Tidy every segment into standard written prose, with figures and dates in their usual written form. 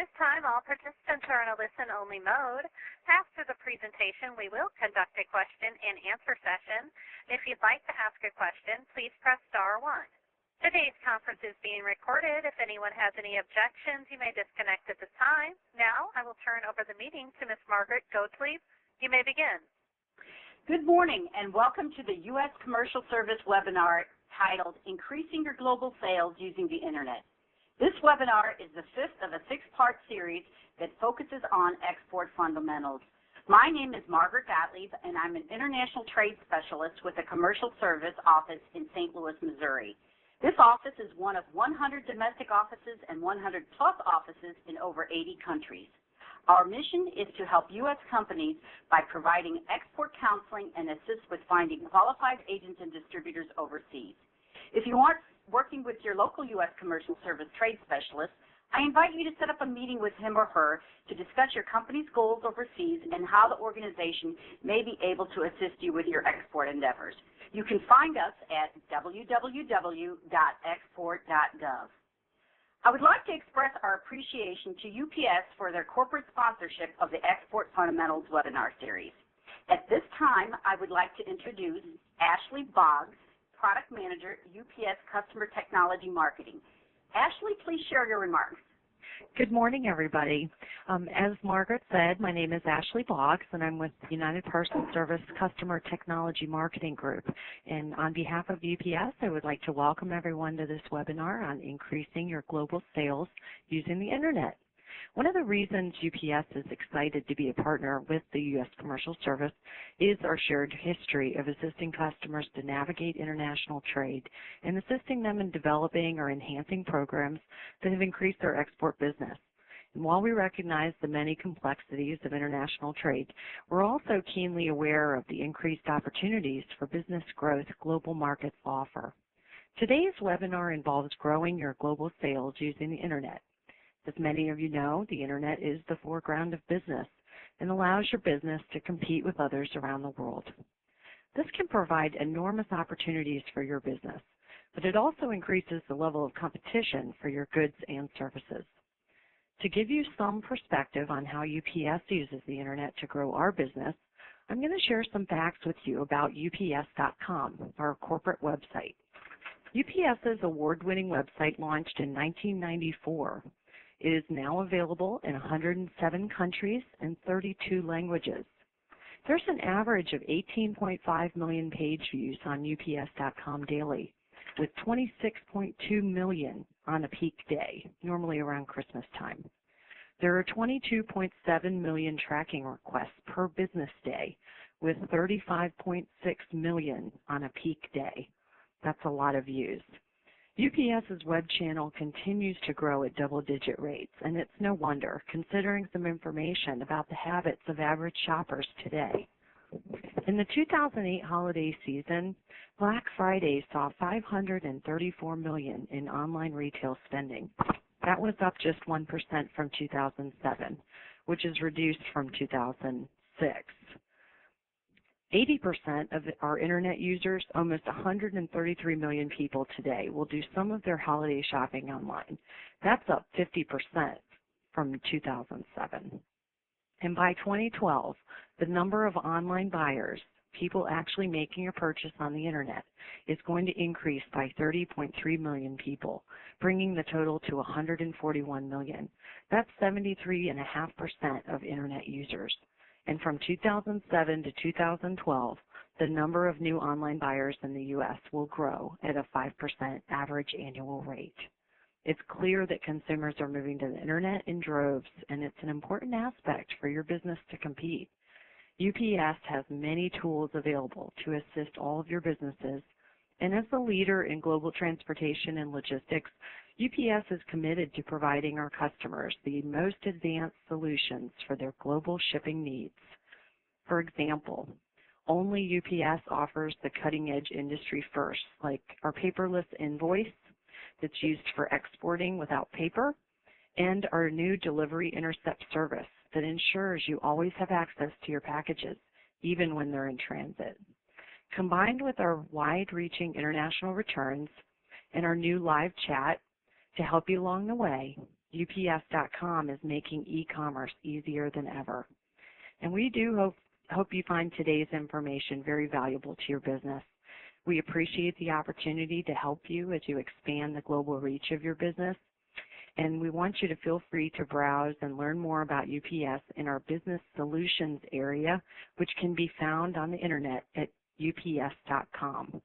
this time, all participants are in a listen-only mode. After the presentation, we will conduct a question-and-answer session. If you'd like to ask a question, please press star 1. Today's conference is being recorded. If anyone has any objections, you may disconnect at this time. Now, I will turn over the meeting to Ms. Margaret Gottlieb. You may begin. Good morning, and welcome to the U.S. Commercial Service webinar titled Increasing Your Global Sales Using the Internet. This webinar is the fifth of a six-part series that focuses on export fundamentals. My name is Margaret Gottlieb, and I'm an international trade specialist with the Commercial Service office in St. Louis, Missouri. This office is one of 100 domestic offices and 100-plus offices in over 80 countries. Our mission is to help U.S. companies by providing export counseling and assist with finding qualified agents and distributors overseas. If you aren't working with your local U.S. Commercial Service trade specialist, I invite you to set up a meeting with him or her to discuss your company's goals overseas and how the organization may be able to assist you with your export endeavors. You can find us at www.export.gov. I would like to express our appreciation to UPS for their corporate sponsorship of the Export Fundamentals webinar series. At this time, I would like to introduce Ashley Boggs, Product Manager, UPS Customer Technology Marketing. Ashley, please share your remarks. Good morning, everybody. As Margaret said, my name is Ashley Boggs, and I'm with the United Parcel Service Customer Technology Marketing Group. And on behalf of UPS, I would like to welcome everyone to this webinar on increasing your global sales using the Internet. One of the reasons UPS is excited to be a partner with the U.S. Commercial Service is our shared history of assisting customers to navigate international trade and assisting them in developing or enhancing programs that have increased their export business. And while we recognize the many complexities of international trade, we're also keenly aware of the increased opportunities for business growth global markets offer. Today's webinar involves growing your global sales using the Internet. As many of you know, the Internet is the foreground of business and allows your business to compete with others around the world. This can provide enormous opportunities for your business, but it also increases the level of competition for your goods and services. To give you some perspective on how UPS uses the Internet to grow our business, I'm going to share some facts with you about UPS.com, our corporate website. UPS's award-winning website launched in 1994. It is now available in 107 countries and 32 languages. There's an average of 18.5 million page views on UPS.com daily, with 26.2 million on a peak day, normally around Christmas time. There are 22.7 million tracking requests per business day, with 35.6 million on a peak day. That's a lot of views. UPS's web channel continues to grow at double-digit rates, and it's no wonder, considering some information about the habits of average shoppers today. In the 2008 holiday season, Black Friday saw $534 million in online retail spending. That was up just 1% from 2007, which is reduced from 2006. 80% of our Internet users, almost 133 million people today, will do some of their holiday shopping online. That's up 50% from 2007. And by 2012, the number of online buyers, people actually making a purchase on the Internet, is going to increase by 30.3 million people, bringing the total to 141 million. That's 73.5% of Internet users. And from 2007 to 2012, the number of new online buyers in the U.S. will grow at a 5% average annual rate. It's clear that consumers are moving to the Internet in droves, and it's an important aspect for your business to compete. UPS has many tools available to assist all of your businesses, and as the leader in global transportation and logistics, UPS is committed to providing our customers the most advanced solutions for their global shipping needs. For example, only UPS offers the cutting-edge industry first, like our paperless invoice that's used for exporting without paper, and our new delivery intercept service that ensures you always have access to your packages, even when they're in transit. Combined with our wide-reaching international returns and our new live chat to help you along the way, UPS.com is making e-commerce easier than ever. And we do hope you find today's information very valuable to your business. We appreciate the opportunity to help you as you expand the global reach of your business. And we want you to feel free to browse and learn more about UPS in our Business Solutions area, which can be found on the internet at UPS.com.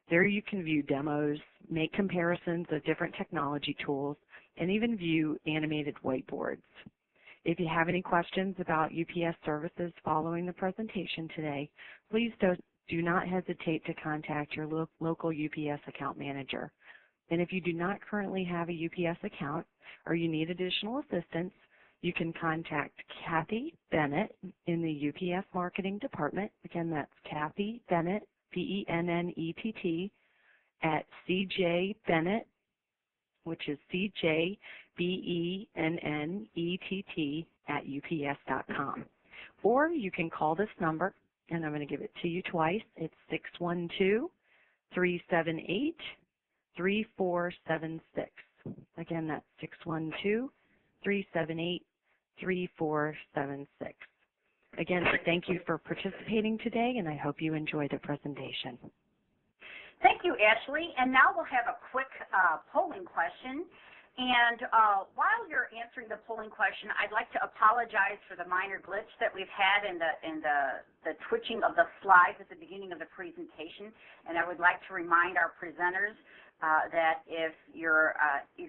There you can view demos, make comparisons of different technology tools, and even view animated whiteboards. If you have any questions about UPS services following the presentation today, please do not hesitate to contact your local UPS account manager. And if you do not currently have a UPS account or you need additional assistance, you can contact Kathy Bennett in the UPS Marketing Department. Again, that's Kathy Bennett, Bennett, at CJ Bennett, which is CJBENNETT at UPS.com. Or you can call this number, and I'm going to give it to you twice. It's 612-378-3476. Again, that's 612-378-3476. Again, thank you for participating today, and I hope you enjoy the presentation. Thank you, Ashley. And now we'll have a quick polling question. And while you're answering the polling question, I'd like to apologize for the minor glitch that we've had in the twitching of the slides at the beginning of the presentation. And I would like to remind our presenters that if your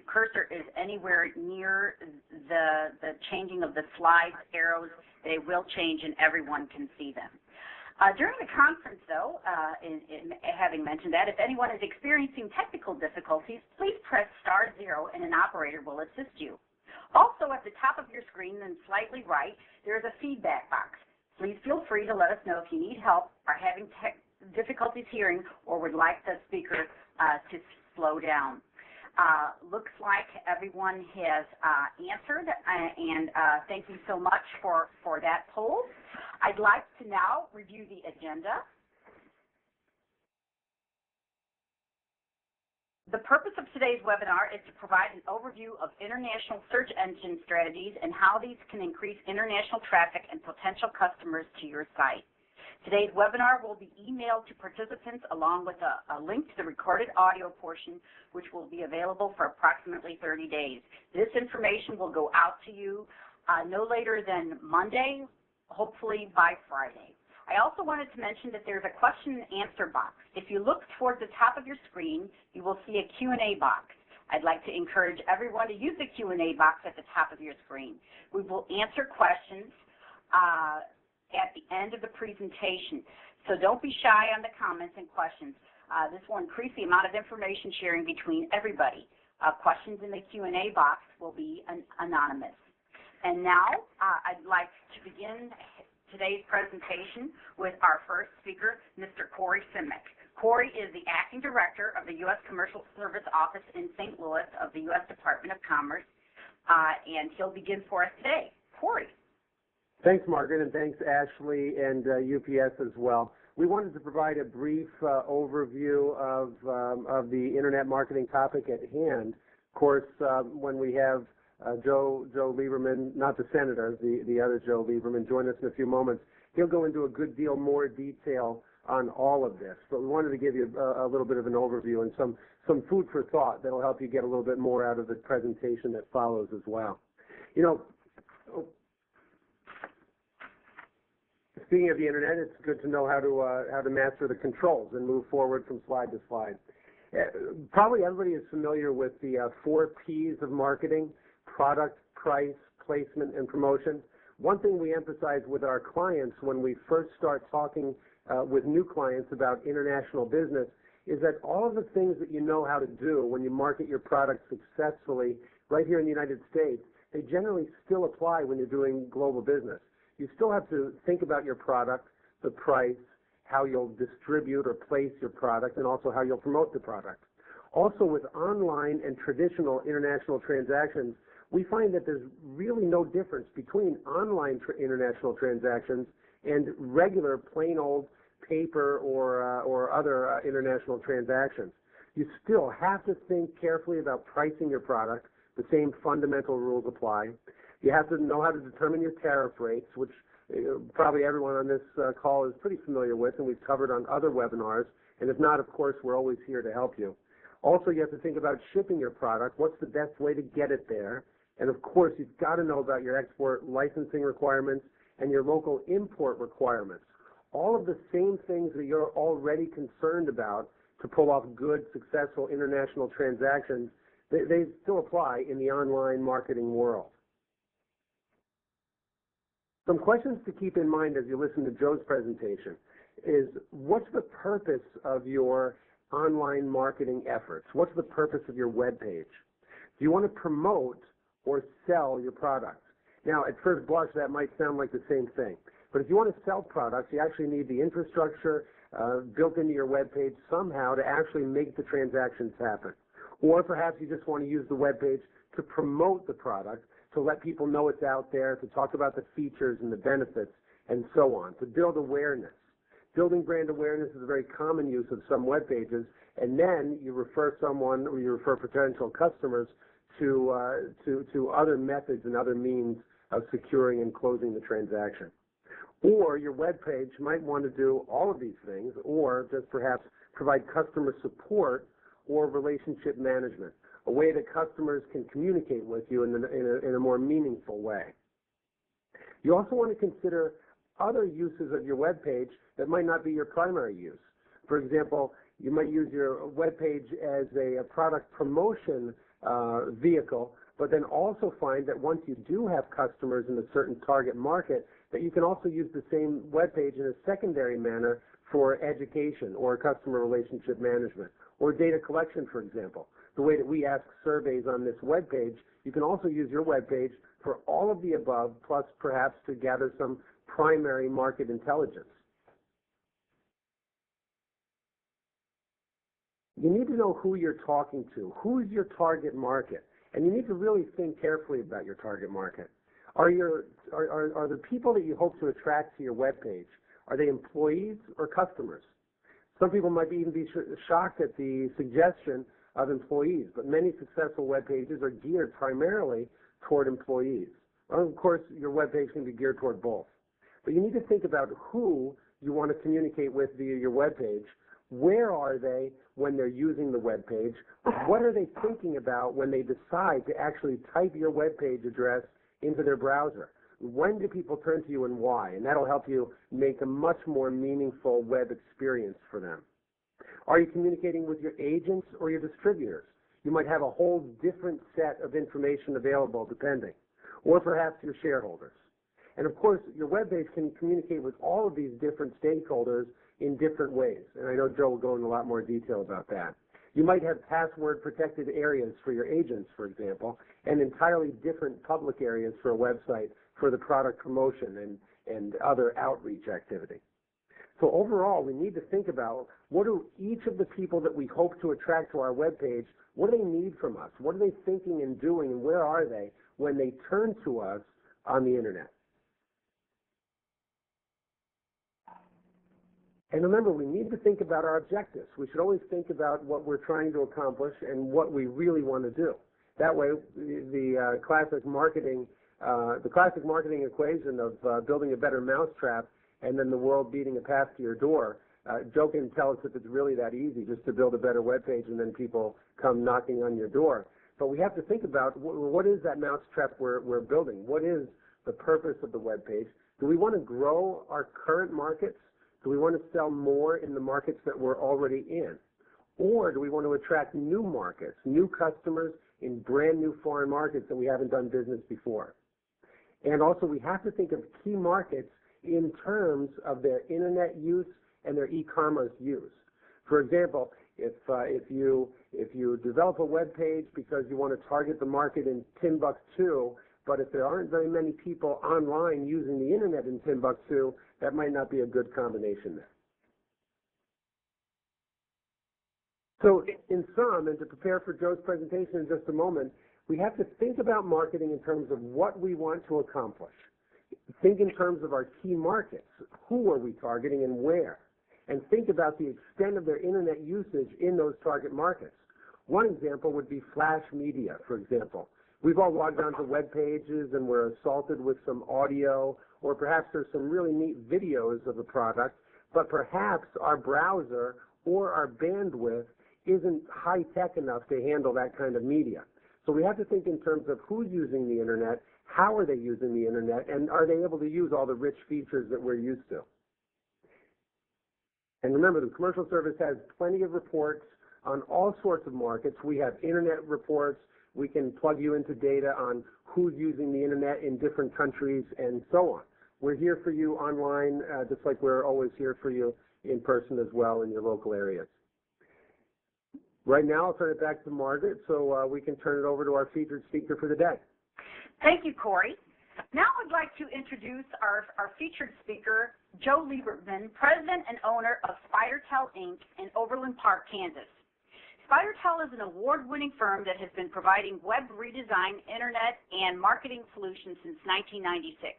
cursor is anywhere near the changing of the slide arrows, they will change and everyone can see them. During the conference, though, having mentioned that, if anyone is experiencing technical difficulties, please press *0 and an operator will assist you. Also, at the top of your screen and slightly right, there is a feedback box. Please feel free to let us know if you need help, are having difficulties hearing, or would like the speaker to slow down. Looks like everyone has answered, and thank you so much for that poll. I'd like to now review the agenda. The purpose of today's webinar is to provide an overview of international search engine strategies and how these can increase international traffic and potential customers to your site. Today's webinar will be emailed to participants along with a link to the recorded audio portion, which will be available for approximately 30 days. This information will go out to you no later than Monday, hopefully by Friday. I also wanted to mention that there's a question and answer box. If you look towards the top of your screen, you will see a Q&A box. I'd like to encourage everyone to use the Q&A box at the top of your screen. We will answer questions at the end of the presentation. So don't be shy on the comments and questions. This will increase the amount of information sharing between everybody. Questions in the Q&A box will be anonymous. And now I'd like to begin today's presentation with our first speaker, Mr. Corey Simic. Corey is the Acting Director of the U.S. Commercial Service Office in St. Louis of the U.S. Department of Commerce, and he'll begin for us today. Corey. Thanks, Margaret, and thanks, Ashley, and UPS as well. We wanted to provide a brief overview of the Internet marketing topic at hand. Of course, when we have Joe Lieberman, not the senator, the other Joe Lieberman, join us in a few moments, he'll go into a good deal more detail on all of this. But we wanted to give you a little bit of an overview and some food for thought that'll help you get a little bit more out of the presentation that follows as well. You know, speaking of the Internet, it's good to know how to master the controls and move forward from slide to slide. Probably everybody is familiar with the 4 Ps of marketing: product, price, placement, and promotion. One thing we emphasize with our clients when we first start talking with new clients about international business is that all of the things that you know how to do when you market your product successfully right here in the United States, they generally still apply when you're doing global business. You still have to think about your product, the price, how you'll distribute or place your product, and also how you'll promote the product. Also, with online and traditional international transactions, we find that there's really no difference between online international transactions and regular plain old paper or other international transactions. You still have to think carefully about pricing your product, The same fundamental rules apply. You have to know how to determine your tariff rates, which probably everyone on this call is pretty familiar with, and we've covered on other webinars. And if not, of course, we're always here to help you. Also, you have to think about shipping your product. What's the best way to get it there? And of course, you've got to know about your export licensing requirements and your local import requirements. All of the same things that you're already concerned about to pull off good, successful international transactions, they still apply in the online marketing world. Some questions to keep in mind as you listen to Joe's presentation is, what's the purpose of your online marketing efforts? What's the purpose of your web page? Do you want to promote or sell your products? Now, at first blush, that might sound like the same thing. But if you want to sell products, you actually need the infrastructure built into your web page somehow to actually make the transactions happen. Or perhaps you just want to use the web page to promote the product, to let people know it's out there, to talk about the features and the benefits, and so on, to build awareness. Building brand awareness is a very common use of some web pages, and then you refer someone or you refer potential customers to other methods and other means of securing and closing the transaction. Or your web page might want to do all of these things, or just perhaps provide customer support or relationship management, a way that customers can communicate with you in a more meaningful way. You also want to consider other uses of your web page that might not be your primary use. For example, you might use your web page as a product promotion vehicle, but then also find that once you do have customers in a certain target market, that you can also use the same web page in a secondary manner for education or customer relationship management or data collection, for example. The way that we ask surveys on this web page, you can also use your web page for all of the above, plus perhaps to gather some primary market intelligence. You need to know who you're talking to. Who is your target market? And you need to really think carefully about your target market. Are the people that you hope to attract to your web page, are they employees or customers? Some people might even be shocked at the suggestion of employees, but many successful web pages are geared primarily toward employees. Well, of course, your web page can be geared toward both. But you need to think about who you want to communicate with via your web page. Where are they when they're using the web page? What are they thinking about when they decide to actually type your web page address into their browser? When do people turn to you and why? And that'll help you make a much more meaningful web experience for them. Are you communicating with your agents or your distributors? You might have a whole different set of information available depending. Or perhaps your shareholders. And of course, your web page can communicate with all of these different stakeholders in different ways. And I know Joe will go into a lot more detail about that. You might have password-protected areas for your agents, for example, and entirely different public areas for a website for the product promotion and other outreach activity. So overall, we need to think about what do each of the people that we hope to attract to our web page, what do they need from us? What are they thinking and doing, and where are they when they turn to us on the Internet? And remember, we need to think about our objectives. We should always think about what we're trying to accomplish and what we really want to do. That way, the classic marketing equation of building a better mousetrap and then the world beating a path to your door, Joe can tell us if it's really that easy just to build a better web page and then people come knocking on your door. But we have to think about what is that mousetrap we're building? What is the purpose of the web page? Do we want to grow our current markets? Do we want to sell more in the markets that we're already in? Or do we want to attract new markets, new customers in brand new foreign markets that we haven't done business before? And also we have to think of key markets in terms of their Internet use and their e-commerce use. For example, if you develop a web page because you want to target the market in Timbuktu, but if there aren't very many people online using the Internet in Timbuktu, that might not be a good combination there. So in sum, and to prepare for Joe's presentation in just a moment, we have to think about marketing in terms of what we want to accomplish. Think in terms of our key markets. Who are we targeting and where? And think about the extent of their Internet usage in those target markets. One example would be flash media, for example. We've all logged onto web pages and we're assaulted with some audio, or perhaps there's some really neat videos of a product, but perhaps our browser or our bandwidth isn't high-tech enough to handle that kind of media. So we have to think in terms of who's using the Internet, how are they using the Internet, and are they able to use all the rich features that we're used to. And remember, the Commercial Service has plenty of reports on all sorts of markets. We have Internet reports. We can plug you into data on who's using the Internet in different countries and so on. We're here for you online, just like we're always here for you in person as well in your local areas. Right now, I'll turn it back to Margaret so we can turn it over to our featured speaker for the day. Thank you, Corey. Now I'd like to introduce our featured speaker, Joe Lieberman, President and owner of SpiderTel, Inc. in Overland Park, Kansas. SpiderTel is an award-winning firm that has been providing web redesign, Internet, and marketing solutions since 1996.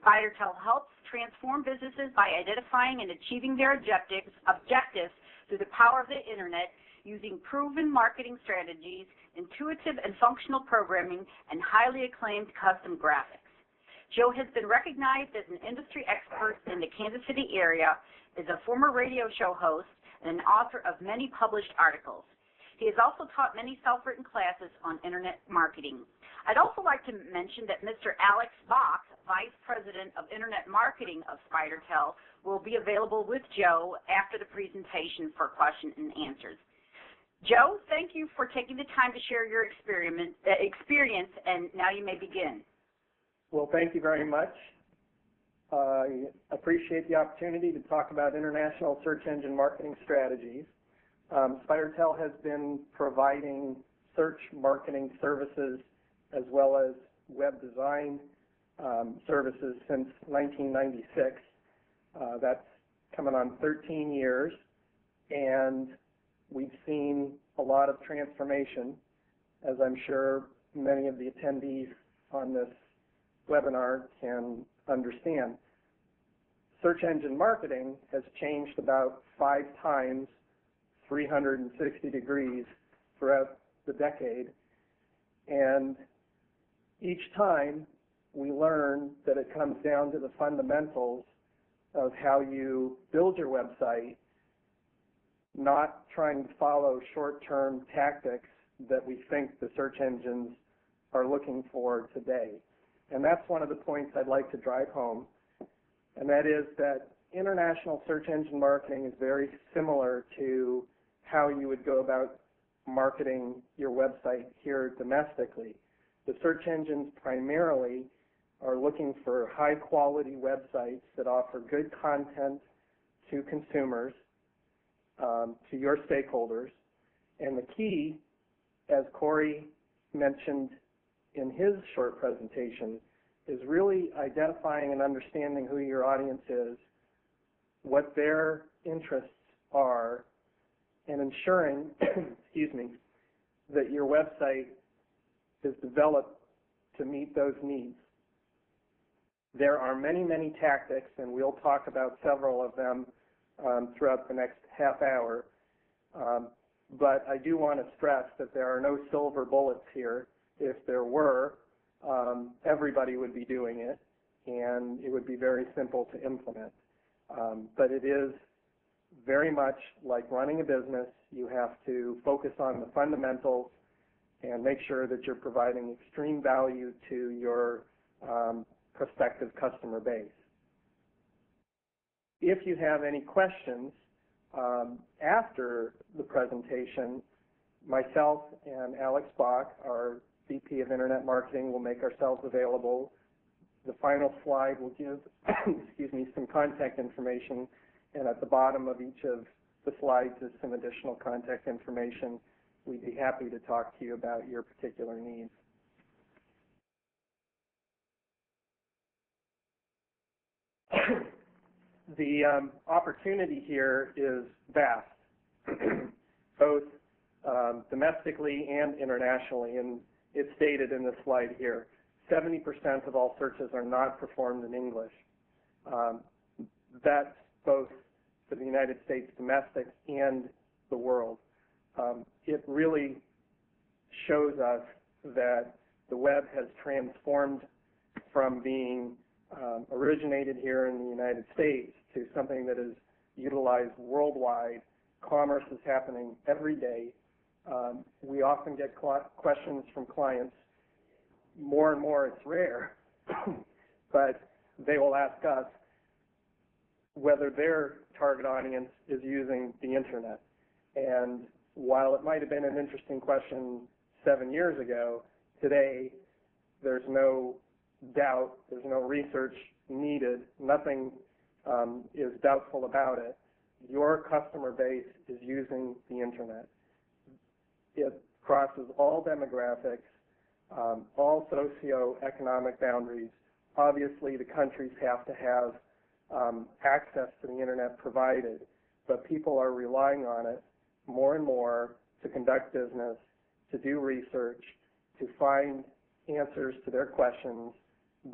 SpiderTel helps transform businesses by identifying and achieving their objectives through the power of the Internet, using proven marketing strategies, intuitive and functional programming, and highly acclaimed custom graphics. Joe has been recognized as an industry expert in the Kansas City area, is a former radio show host, and an author of many published articles. He has also taught many self-written classes on Internet marketing. I'd also like to mention that Mr. Alex Bach, Vice President of Internet Marketing of SpiderTel, will be available with Joe after the presentation for question and answers. Joe, thank you for taking the time to share your experience, and now you may begin. Well, thank you very much. I appreciate the opportunity to talk about international search engine marketing strategies. SpiderTel has been providing search marketing services as well as web design services since 1996. That's coming on 13 years, and we've seen a lot of transformation, as I'm sure many of the attendees on this webinar can understand. Search engine marketing has changed about 5 times, 360 degrees throughout the decade, and each time we learn that it comes down to the fundamentals of how you build your website, not trying to follow short-term tactics that we think the search engines are looking for today. And that's one of the points I'd like to drive home, and that is that international search engine marketing is very similar to how you would go about marketing your website here domestically. The search engines primarily are looking for high-quality websites that offer good content to consumers, to your stakeholders. And the key, as Corey mentioned in his short presentation, is really identifying and understanding who your audience is, what their interests are, and ensuring, excuse me, that your website is developed to meet those needs. There are many, many tactics, and we'll talk about several of them throughout the next half hour. But I do want to stress that there are no silver bullets here. If there were, everybody would be doing it, and it would be very simple to implement. But it is very much like running a business. You have to focus on the fundamentals and make sure that you're providing extreme value to your prospective customer base. If you have any questions after the presentation, myself and Alex Bach, our VP of Internet Marketing, will make ourselves available. The final slide will give excuse me, some contact information, and at the bottom of each of the slides is some additional contact information. We'd be happy to talk to you about your particular needs. The opportunity here is vast, both domestically and internationally, and it's stated in this slide here. 70% of all searches are not performed in English. That's both for the United States domestic and the world. It really shows us that the web has transformed from being originated here in the United States to something that is utilized worldwide. Commerce is happening every day. We often get questions from clients. More and more, it's rare, but they will ask us whether their target audience is using the internet. And while it might have been an interesting question 7 years ago, today there's no doubt, there's no research needed, nothing is doubtful about it. Your customer base is using the internet. It crosses all demographics, all socioeconomic boundaries. Obviously, the countries have to have access to the internet provided, but people are relying on it more and more to conduct business, to do research, to find answers to their questions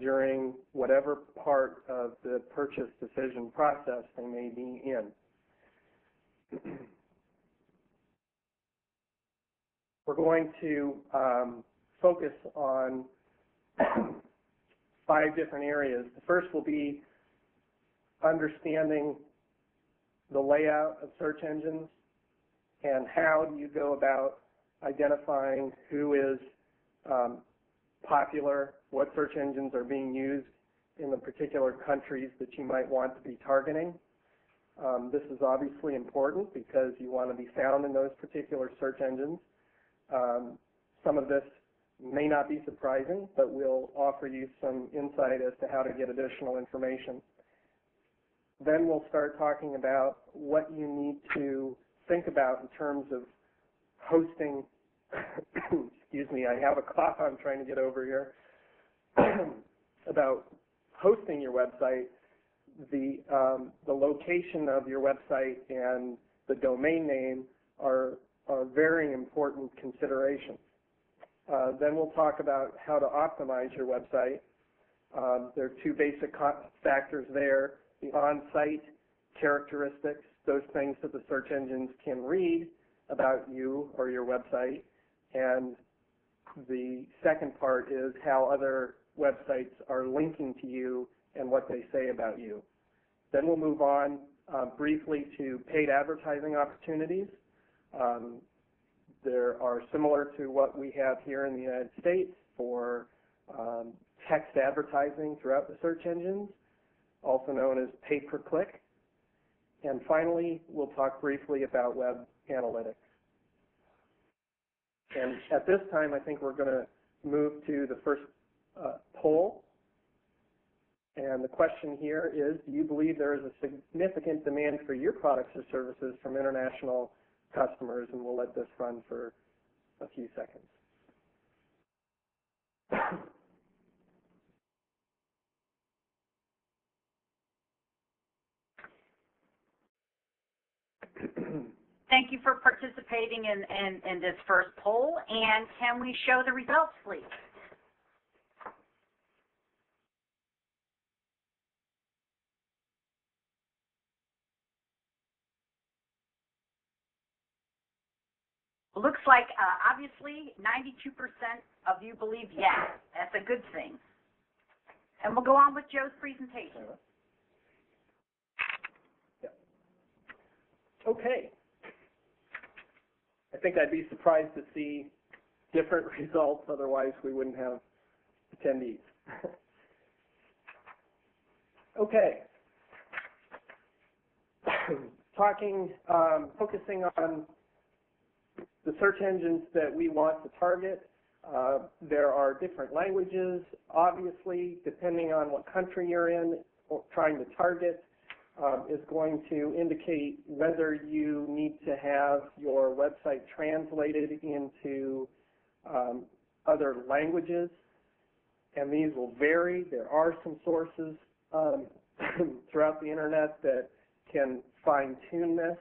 during whatever part of the purchase decision process they may be in. We're going to focus on 5 different areas. The first will be understanding the layout of search engines and how do you go about identifying who is popular, what search engines are being used in the particular countries that you might want to be targeting. This is obviously important because you want to be found in those particular search engines. Some of this may not be surprising, but we'll offer you some insight as to how to get additional information. Then we'll start talking about what you need to think about in terms of hosting. Excuse me, I have a cough I'm trying to get over here. About hosting your website. The location of your website and the domain name are very important considerations. Then we'll talk about how to optimize your website. There are 2 basic factors there. The on-site characteristics, those things that the search engines can read about you or your website. And the second part is how other websites are linking to you and what they say about you. Then we'll move on briefly to paid advertising opportunities. There are similar to what we have here in the United States for text advertising throughout the search engines, also known as pay-per-click. And finally, we'll talk briefly about web analytics. And at this time, I think we're going to move to the first poll. And the question here is, do you believe there is a significant demand for your products or services from international customers? And we'll let this run for a few seconds. Thank you for participating in this first poll. And can we show the results, please? Looks like, obviously, 92% of you believe yes. That's a good thing. And we'll go on with Joe's presentation. Yeah. Okay. I think I'd be surprised to see different results, otherwise we wouldn't have attendees. Okay. Focusing on the search engines that we want to target. There are different languages, obviously, depending on what country you're in, or trying to target is going to indicate whether you need to have your website translated into other languages, and these will vary. There are some sources throughout the internet that can fine-tune this,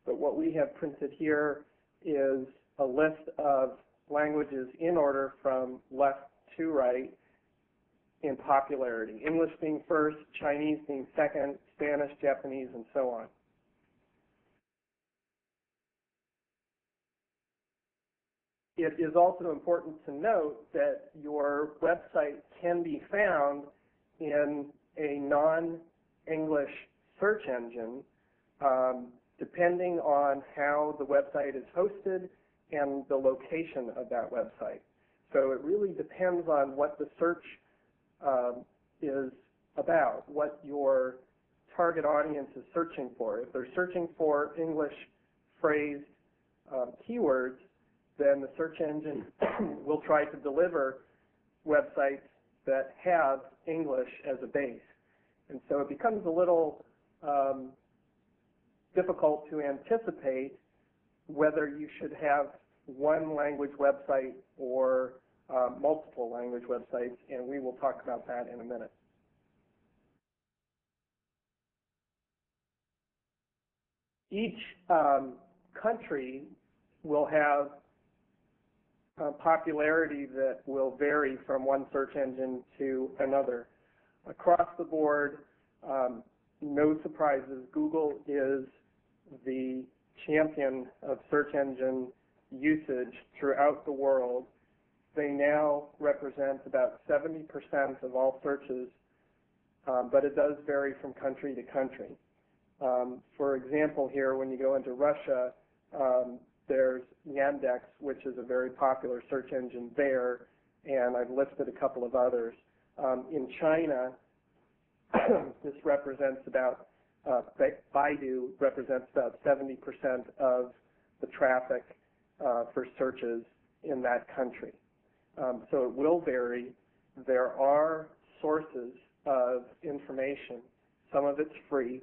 but what we have printed here is a list of languages in order from left to right in popularity. English being first, Chinese being second, Spanish, Japanese, and so on. it is also important to note that your website can be found in a non-English search engine, depending on how the website is hosted and the location of that website. So it really depends on what the search is about, what your target audience is searching for. If they're searching for English phrased keywords, then the search engine will try to deliver websites that have English as a base. And so it becomes a little difficult to anticipate whether you should have one language website or multiple language websites, and we will talk about that in a minute. Each country will have popularity that will vary from one search engine to another. Across the board, no surprises, Google is the champion of search engine usage throughout the world. They now represent about 70% of all searches, but it does vary from country to country. For example, here, when you go into Russia, there's Yandex, which is a very popular search engine there, and I've listed a couple of others. In China, this represents about, Baidu represents about 70% of the traffic for searches in that country. So it will vary. There are sources of information. Some of it's free,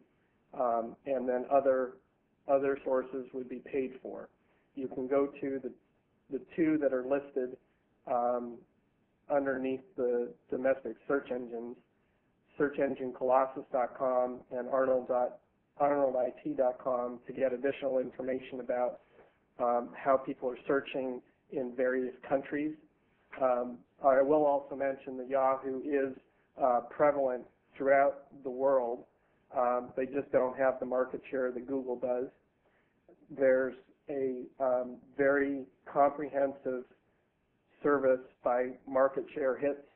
and then other sources would be paid for. You can go to the two that are listed underneath the domestic search engines, searchenginecolossus.com and arnoldit.com, to get additional information about how people are searching in various countries. I will also mention that Yahoo is prevalent throughout the world. They just don't have the market share that Google does. There's a very comprehensive service by Market Share Hits,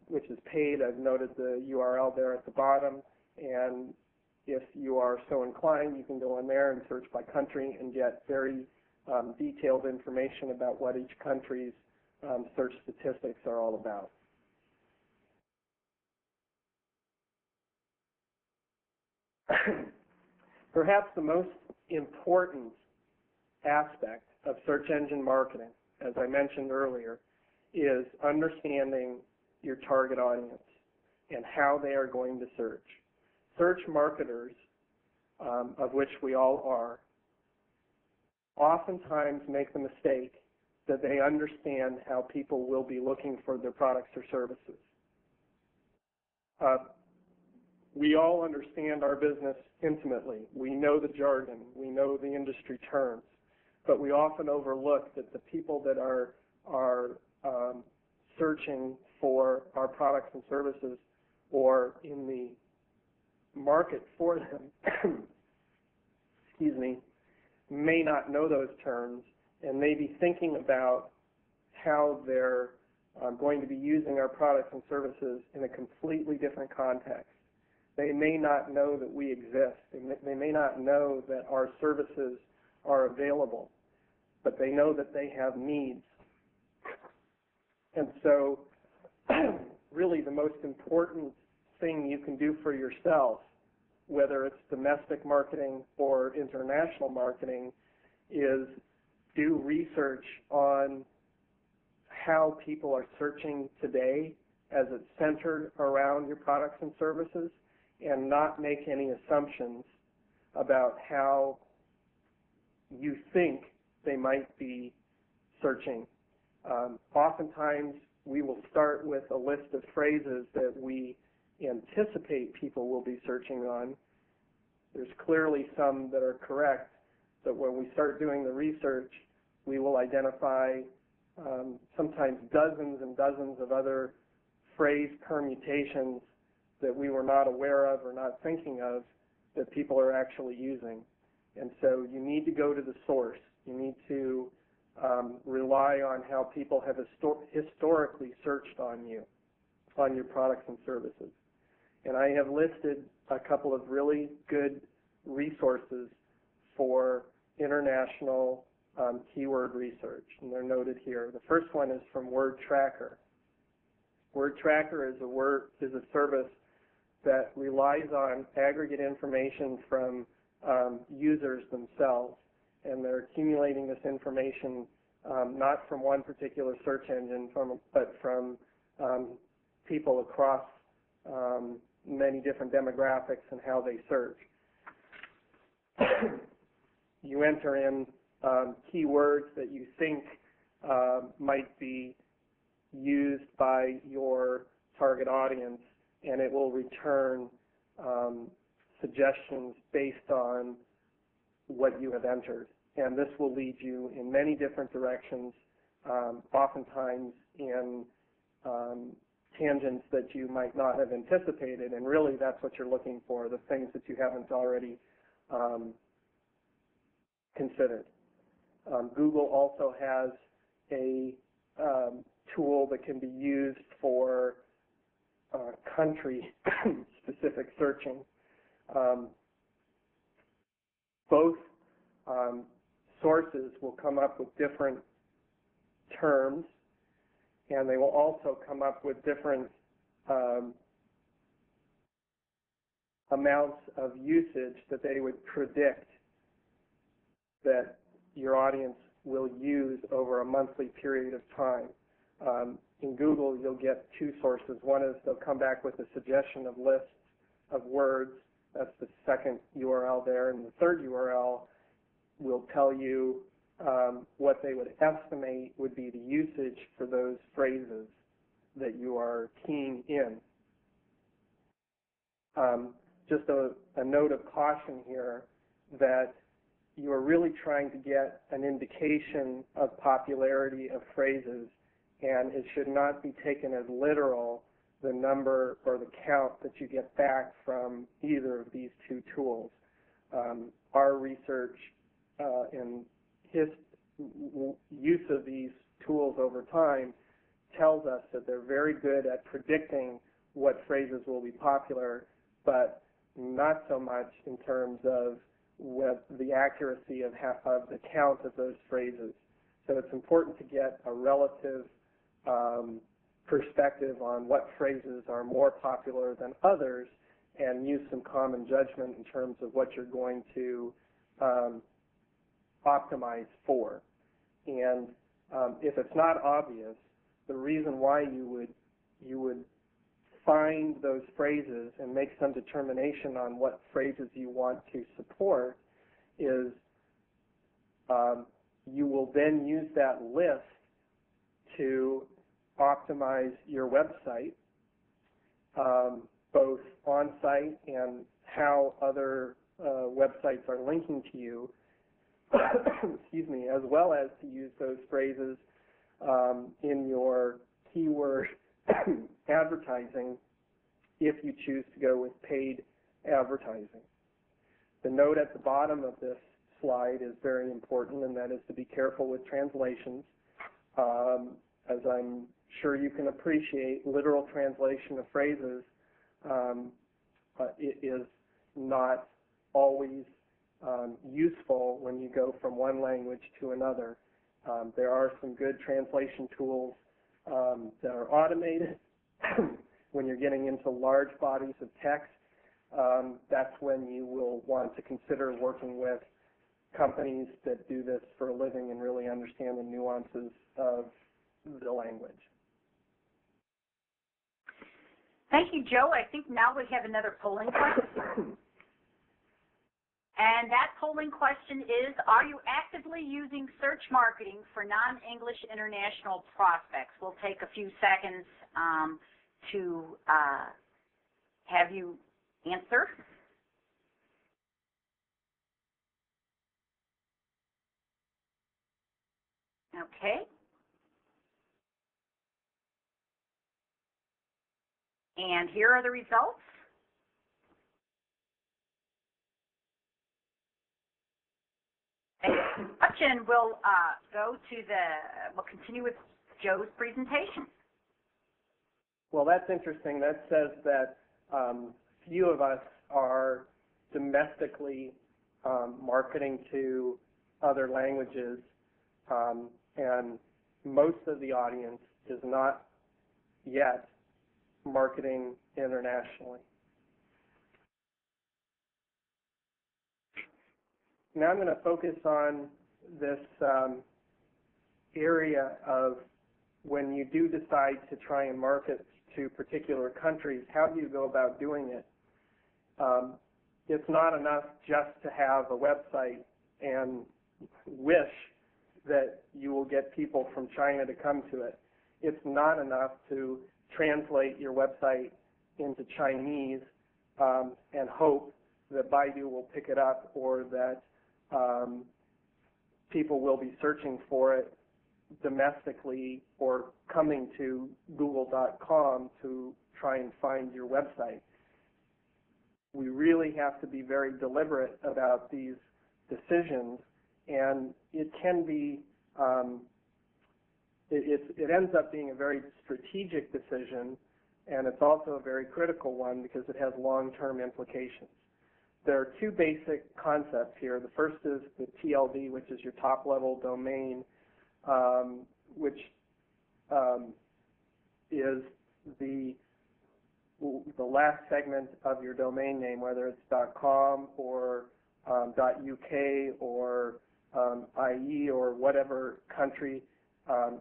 which is paid. I've noted the URL there at the bottom, and if you are so inclined, you can go in there and search by country and get very detailed information about what each country's search statistics are all about. Perhaps the most important aspect of search engine marketing, as I mentioned earlier, is understanding your target audience and how they are going to search. Search marketers, of which we all are, oftentimes make the mistake that they understand how people will be looking for their products or services. We all understand our business intimately. We know the jargon. We know the industry terms. But we often overlook that the people that are searching for our products and services, or in the market for them, excuse me, may not know those terms and may be thinking about how they're going to be using our products and services in a completely different context. They may not know that we exist. They may not know that our services are available, but they know that they have needs. And so really the most important thing you can do for yourself, whether it's domestic marketing or international marketing, is do research on how people are searching today as it's centered around your products and services, and not make any assumptions about how you think they might be searching. Oftentimes, we will start with a list of phrases that we anticipate people will be searching on. There's clearly some that are correct, but when we start doing the research, we will identify sometimes dozens and dozens of other phrase permutations that we were not aware of or not thinking of that people are actually using. And so you need to go to the source. You need to rely on how people have historically searched on you, on your products and services. And I have listed a couple of really good resources for international keyword research, and they're noted here. The first one is from WordTracker. WordTracker is a service that relies on aggregate information from users themselves, and they're accumulating this information not from one particular search engine, but from people across many different demographics and how they search. You enter in keywords that you think might be used by your target audience, and it will return suggestions based on what you have entered. And this will lead you in many different directions, oftentimes in tangents that you might not have anticipated, and really that's what you're looking for, the things that you haven't already considered. Google also has a tool that can be used for country-specific searching. Both sources will come up with different terms, and they will also come up with different amounts of usage that they would predict that your audience will use over a monthly period of time. In Google, you'll get two sources. One is they'll come back with a suggestion of lists of words. That's the second URL there. And the third URL will tell you what they would estimate would be the usage for those phrases that you are keying in. Just a note of caution here that you are really trying to get an indication of popularity of phrases, and it should not be taken as literal, the number or the count that you get back from either of these two tools. Our research and use of these tools over time tells us that they're very good at predicting what phrases will be popular, but not so much in terms of the accuracy of the count of those phrases. So it's important to get a relative perspective on what phrases are more popular than others and use some common judgment in terms of what you're going to optimize for. And if it's not obvious, the reason why you would find those phrases and make some determination on what phrases you want to support is you will then use that list to optimize your website, both on-site and how other websites are linking to you, excuse me, as well as to use those phrases in your keyword advertising if you choose to go with paid advertising. The note at the bottom of this slide is very important, and that is to be careful with translations. As I'm sure you can appreciate, literal translation of phrases it is not always useful when you go from one language to another. There are some good translation tools that are automated. When you're getting into large bodies of text, that's when you will want to consider working with companies that do this for a living and really understand the nuances of the language. Thank you, Joe. I think now we have another polling question. And that polling question is, are you actively using search marketing for non-English international prospects? We'll take a few seconds to have you answer. Okay. And here are the results. much, and we'll we'll continue with Joe's presentation. Well, that's interesting. That says that few of us are domestically marketing to other languages, and most of the audience is not yet marketing internationally. Now I'm going to focus on this area of when you do decide to try and market to particular countries, how do you go about doing it? It's not enough just to have a website and wish that you will get people from China to come to it. It's not enough to translate your website into Chinese and hope that Baidu will pick it up or that people will be searching for it domestically or coming to google.com to try and find your website. We really have to be very deliberate about these decisions, and it can be, it ends up being a very strategic decision, and it's also a very critical one because it has long-term implications. There are two basic concepts here. The first is the TLD, which is your top-level domain, which is the last segment of your domain name, whether it's .com or .uk or IE or whatever country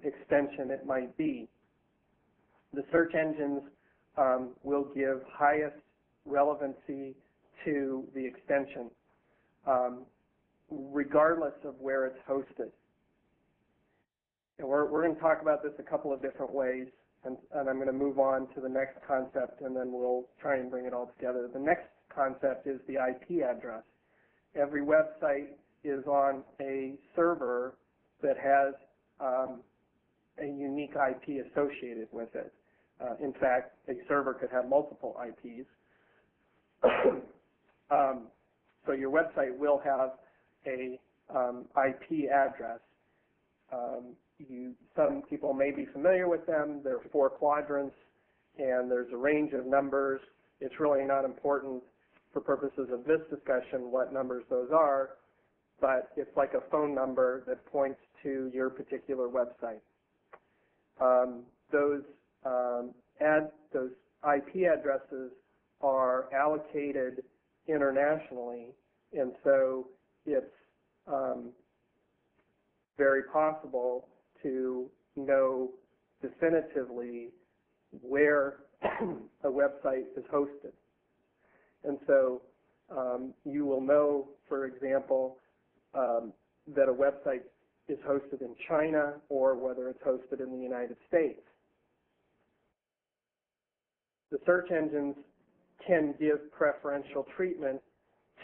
extension it might be. The search engines will give highest relevancy to the extension, regardless of where it's hosted. And we're going to talk about this a couple of different ways, and I'm going to move on to the next concept, and then we'll try and bring it all together. The next concept is the IP address. Every website is on a server that has a unique IP associated with it. In fact, a server could have multiple IPs. So your website will have a IP address. Some people may be familiar with them. There are 4 quadrants, and there's a range of numbers. It's really not important for purposes of this discussion what numbers those are, but it's like a phone number that points to your particular website. Those IP addresses are allocated internationally, and so it's very possible to know definitively where a website is hosted. And so you will know, for example, that a website is hosted in China or whether it's hosted in the United States. The search engines can give preferential treatment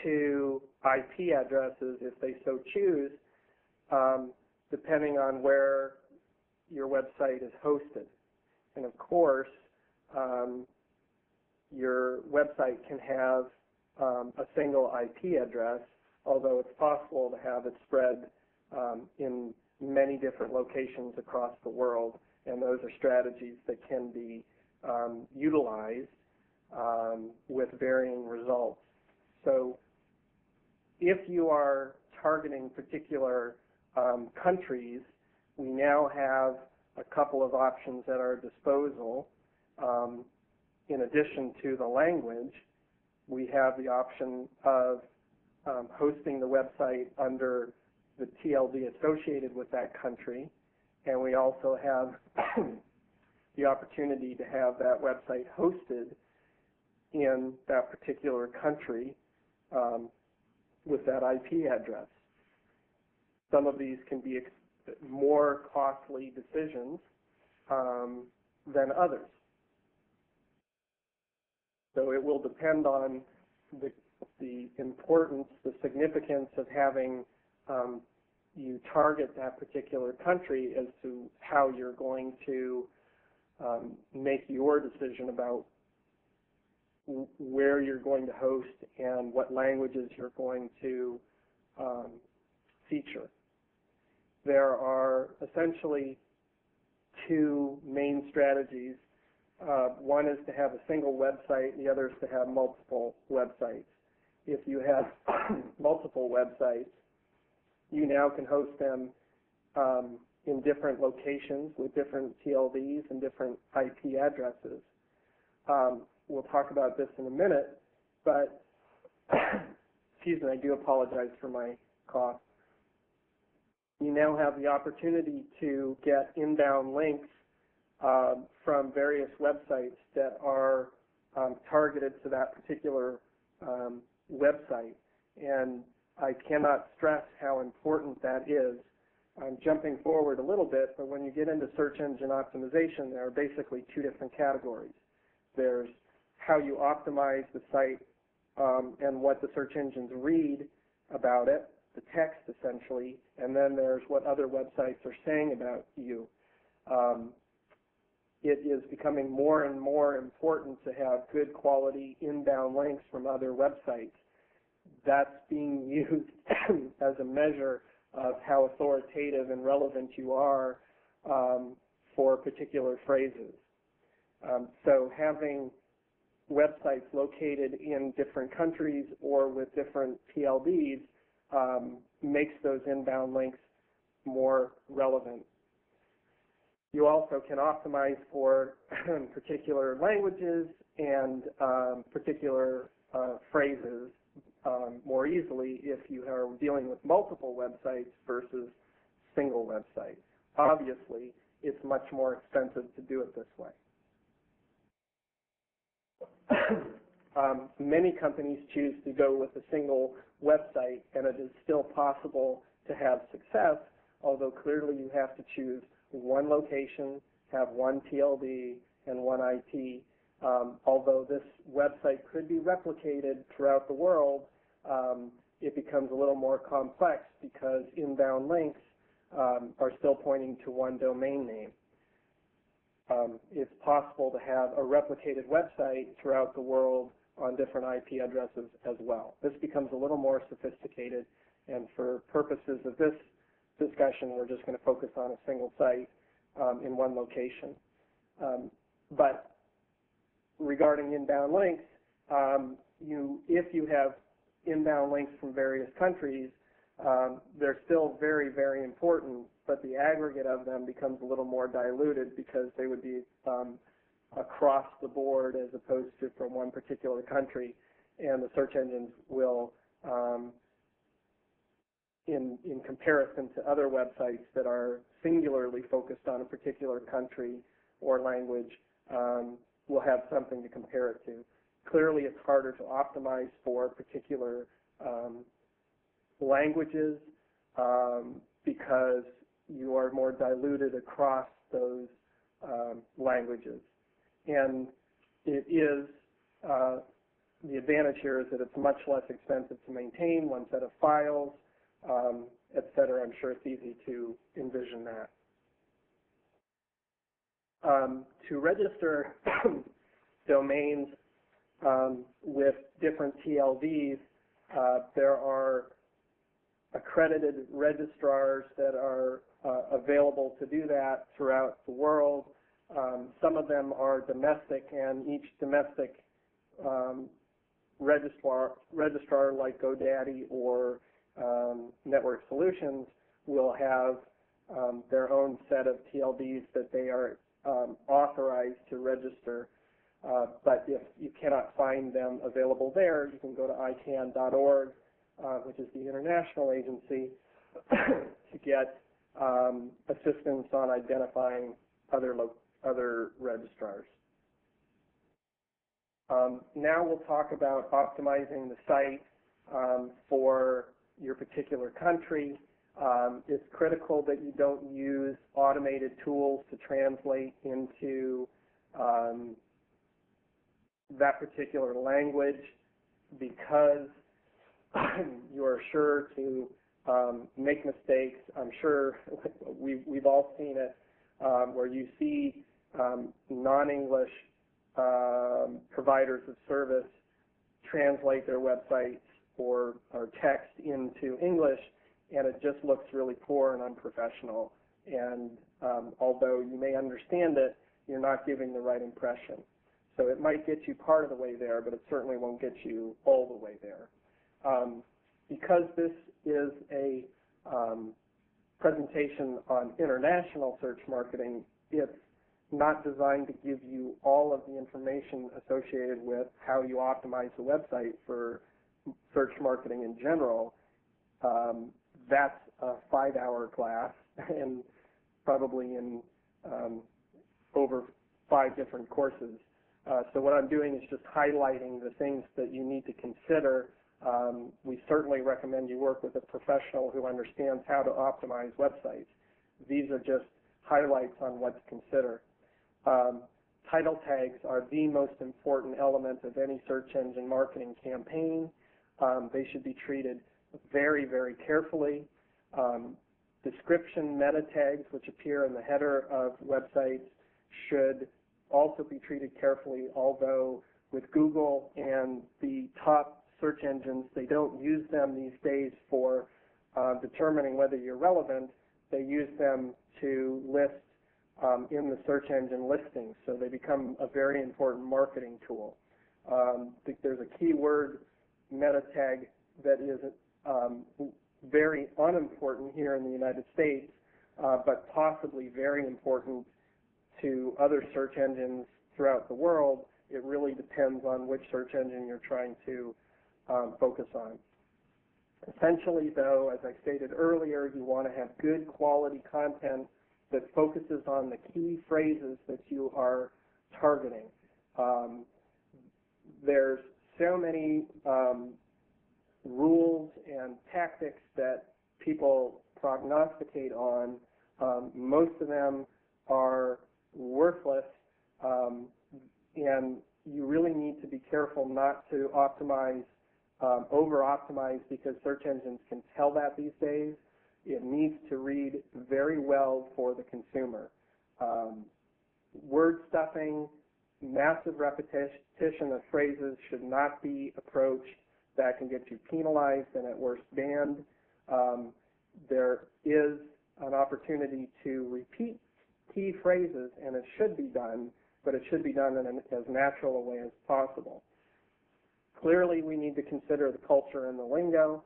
to IP addresses if they so choose, depending on where your website is hosted. And of course, your website can have a single IP address, although it's possible to have it spread in many different locations across the world, and those are strategies that can be utilized with varying results. So if you are targeting particular countries, we now have a couple of options at our disposal. In addition to the language, we have the option of hosting the website under the TLD associated with that country, and we also have the opportunity to have that website hosted in that particular country with that IP address. Some of these can be more costly decisions than others. So it will depend on the importance, the significance of having you target that particular country as to how you're going to make your decision about where you're going to host and what languages you're going to feature. there are essentially two main strategies. One is to have a single website, the other is to have multiple websites. If you have multiple websites, you now can host them in different locations with different TLDs and different IP addresses. We'll talk about this in a minute, but excuse me, I do apologize for my cough. You now have the opportunity to get inbound links from various websites that are targeted to that particular website. And I cannot stress how important that is. I'm jumping forward a little bit, but when you get into search engine optimization, there are basically two different categories. There's how you optimize the site and what the search engines read about it, the text essentially, and then there's what other websites are saying about you. It is becoming more and more important to have good quality inbound links from other websites. That's being used as a measure of how authoritative and relevant you are for particular phrases. So having websites located in different countries or with different TLDs makes those inbound links more relevant. You also can optimize for particular languages and particular phrases more easily if you are dealing with multiple websites versus single websites. Obviously, it's much more expensive to do it this way. Many companies choose to go with a single website, and it is still possible to have success, although clearly you have to choose one location, have one TLD, and one IP. Although this website could be replicated throughout the world, it becomes a little more complex because inbound links are still pointing to one domain name. It's possible to have a replicated website throughout the world on different IP addresses as well. This becomes a little more sophisticated, and for purposes of this discussion, we're just going to focus on a single site in one location. But regarding inbound links, if you have inbound links from various countries, they're still very, very important, but the aggregate of them becomes a little more diluted because they would be across the board as opposed to from one particular country, and the search engines will, in comparison to other websites that are singularly focused on a particular country or language, will have something to compare it to. Clearly, it's harder to optimize for particular languages because you are more diluted across those languages. And it is, the advantage here is that it's much less expensive to maintain one set of files, et cetera. I'm sure it's easy to envision that. To register domains with different TLDs, there are accredited registrars that are available to do that throughout the world. Some of them are domestic, and each domestic registrar like GoDaddy or Network Solutions will have their own set of TLDs that they are authorized to register. But if you cannot find them available there, you can go to ICANN.org, which is the international agency, to get assistance on identifying other registrars. Now we'll talk about optimizing the site for your particular country. It's critical that you don't use automated tools to translate into that particular language, because you're sure to make mistakes. I'm sure we've all seen it, where you see non-English providers of service translate their websites or text into English, and it just looks really poor and unprofessional. And although you may understand it, you're not giving the right impression. So it might get you part of the way there, but it certainly won't get you all the way there. Because this is a presentation on international search marketing, it's not designed to give you all of the information associated with how you optimize the website for search marketing in general. That's a 5-hour class and probably in over 5 different courses. So what I'm doing is just highlighting the things that you need to consider. We certainly recommend you work with a professional who understands how to optimize websites. These are just highlights on what to consider. Title tags are the most important element of any search engine marketing campaign. They should be treated very, very carefully. Description meta tags, which appear in the header of websites, should also be treated carefully, although with Google and the top search engines, they don't use them these days for determining whether you're relevant. They use them to list in the search engine listings, so they become a very important marketing tool. There's a keyword meta tag that is very unimportant here in the United States, but possibly very important to other search engines throughout the world. It really depends on which search engine you're trying to focus on. Essentially, though, as I stated earlier, you want to have good quality content that focuses on the key phrases that you are targeting. There's so many rules and tactics that people prognosticate on. Most of them are worthless, and you really need to be careful not to optimize, over-optimize, because search engines can tell that these days. It needs to read very well for the consumer. Word stuffing, massive repetition of phrases should not be approached. That can get you penalized and at worst banned. There is an opportunity to repeat key phrases, and it should be done, but it should be done in as natural a way as possible. Clearly, we need to consider the culture and the lingo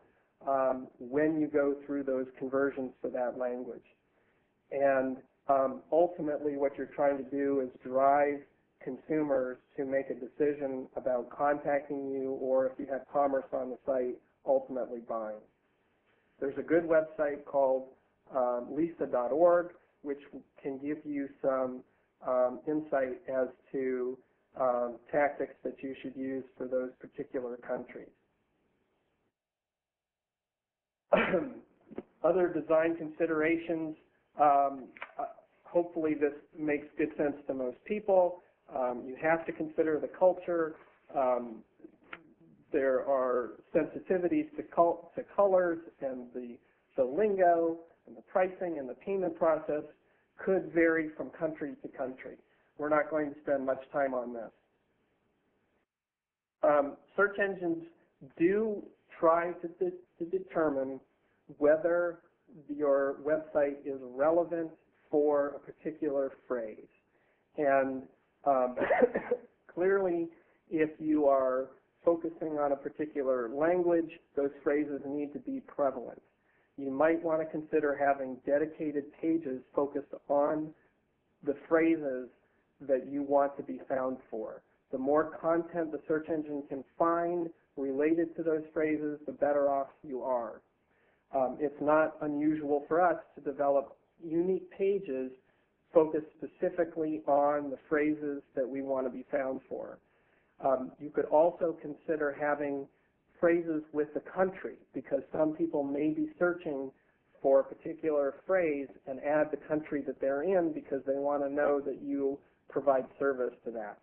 when you go through those conversions to that language. And ultimately, what you're trying to do is drive consumers to make a decision about contacting you, or if you have commerce on the site, ultimately buying. There's a good website called lisa.org, which can give you some insight as to tactics that you should use for those particular countries. Other design considerations, hopefully this makes good sense to most people. You have to consider the culture. There are sensitivities to colors, and the lingo, and the pricing, and the payment process could vary from country to country. We're not going to spend much time on this. Search engines do try to determine whether your website is relevant for a particular phrase. And clearly, if you are focusing on a particular language, those phrases need to be prevalent. You might want to consider having dedicated pages focused on the phrases that you want to be found for. The more content the search engine can find related to those phrases, the better off you are. It's not unusual for us to develop unique pages focused specifically on the phrases that we want to be found for. You could also consider having phrases with the country, because some people may be searching for a particular phrase and add the country that they're in because they want to know that you provide service to that.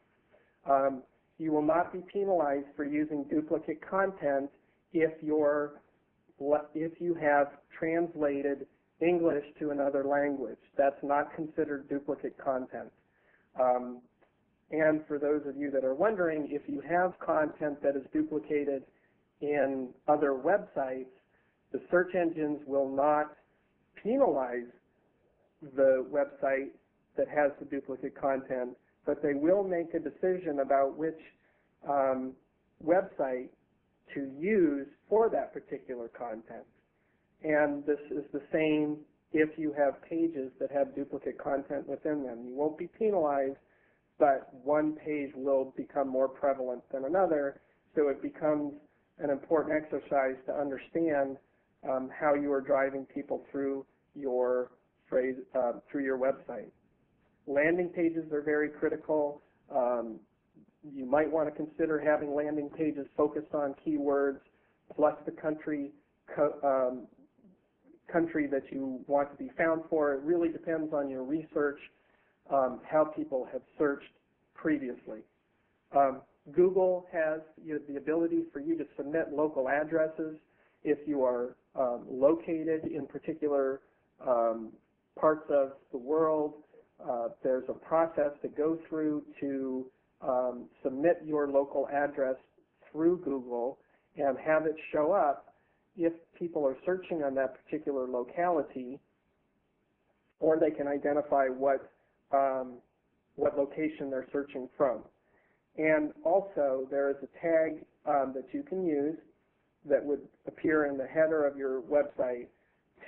You will not be penalized for using duplicate content if you have translated English to another language. That's not considered duplicate content. And for those of you that are wondering, if you have content that is duplicated in other websites, The search engines will not penalize the website that has the duplicate content, but they will make a decision about which website to use for that particular content. And this is the same if you have pages that have duplicate content within them. You won't be penalized, but one page will become more prevalent than another, so it becomes an important exercise to understand how you are driving people through your website. Landing pages are very critical. You might want to consider having landing pages focused on keywords plus the country that you want to be found for. It really depends on your research, how people have searched previously. Google has the ability for you to submit local addresses if you are located in particular parts of the world. There's a process to go through to submit your local address through Google and have it show up if people are searching on that particular locality, or they can identify what location they're searching from. And also, there is a tag that you can use that would appear in the header of your website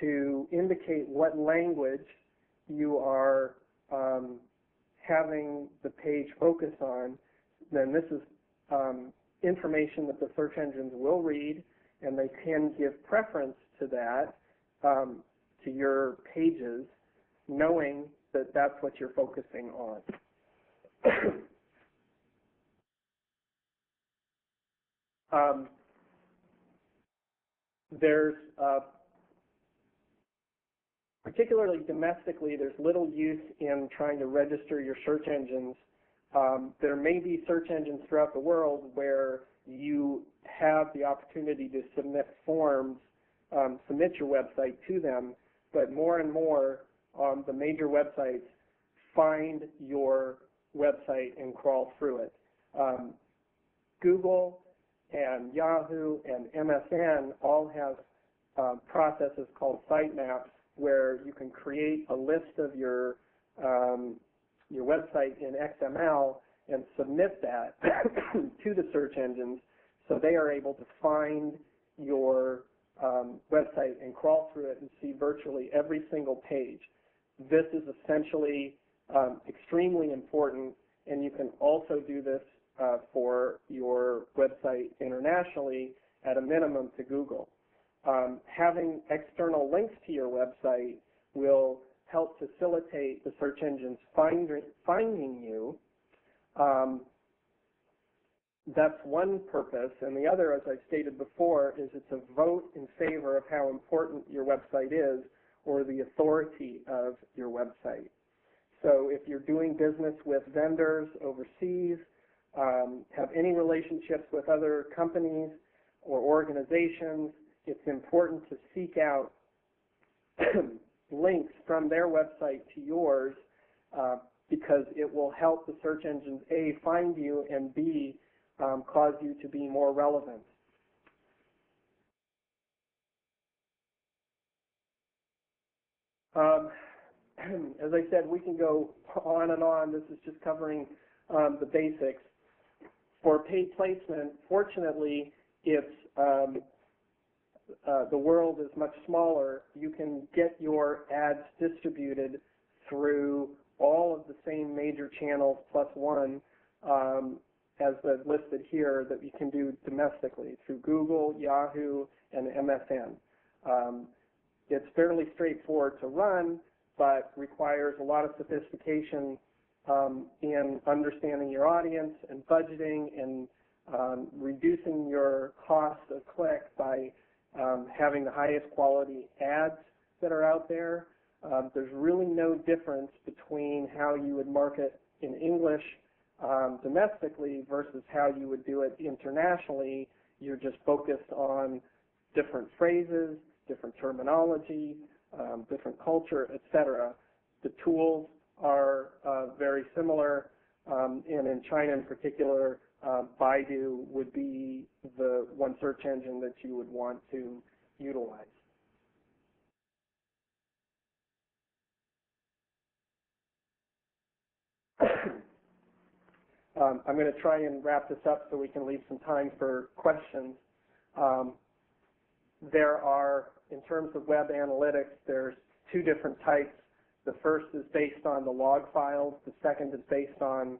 to indicate what language you are having the page focus on. Then this is information that the search engines will read, and they can give preference to that, to your pages, knowing that that's what you're focusing on. There's particularly domestically, there's little use in trying to register your search engines. There may be search engines throughout the world where you have the opportunity to submit forms, submit your website to them, but more and more the major websites find your website and crawl through it. Google and Yahoo and MSN all have processes called sitemaps where you can create a list of your website in XML and submit that to the search engines, so they are able to find your website and crawl through it and see virtually every single page. This is essentially extremely important, and you can also do this for your website internationally at a minimum to Google. Having external links to your website will help facilitate the search engines finding you. That's one purpose, and the other, as I've stated before, is it's a vote in favor of how important your website is or the authority of your website. So if you're doing business with vendors overseas, have any relationships with other companies or organizations, it's important to seek out links from their website to yours because it will help the search engines, A, find you, and B, cause you to be more relevant. As I said, we can go on and on. This is just covering the basics. For paid placement, fortunately, it's the world is much smaller. You can get your ads distributed through all of the same major channels plus one, as listed here, that you can do domestically through Google, Yahoo, and MSN. It's fairly straightforward to run, but requires a lot of sophistication in understanding your audience and budgeting and reducing your cost of click by having the highest quality ads that are out there. There's really no difference between how you would market in English domestically versus how you would do it internationally. You're just focused on different phrases, different terminology, different culture, etc. The tools are very similar, and in China in particular, Baidu would be the one search engine that you would want to utilize. I'm going to try and wrap this up so we can leave some time for questions. There are, in terms of web analytics, there's two different types. The first is based on the log files. The second is based on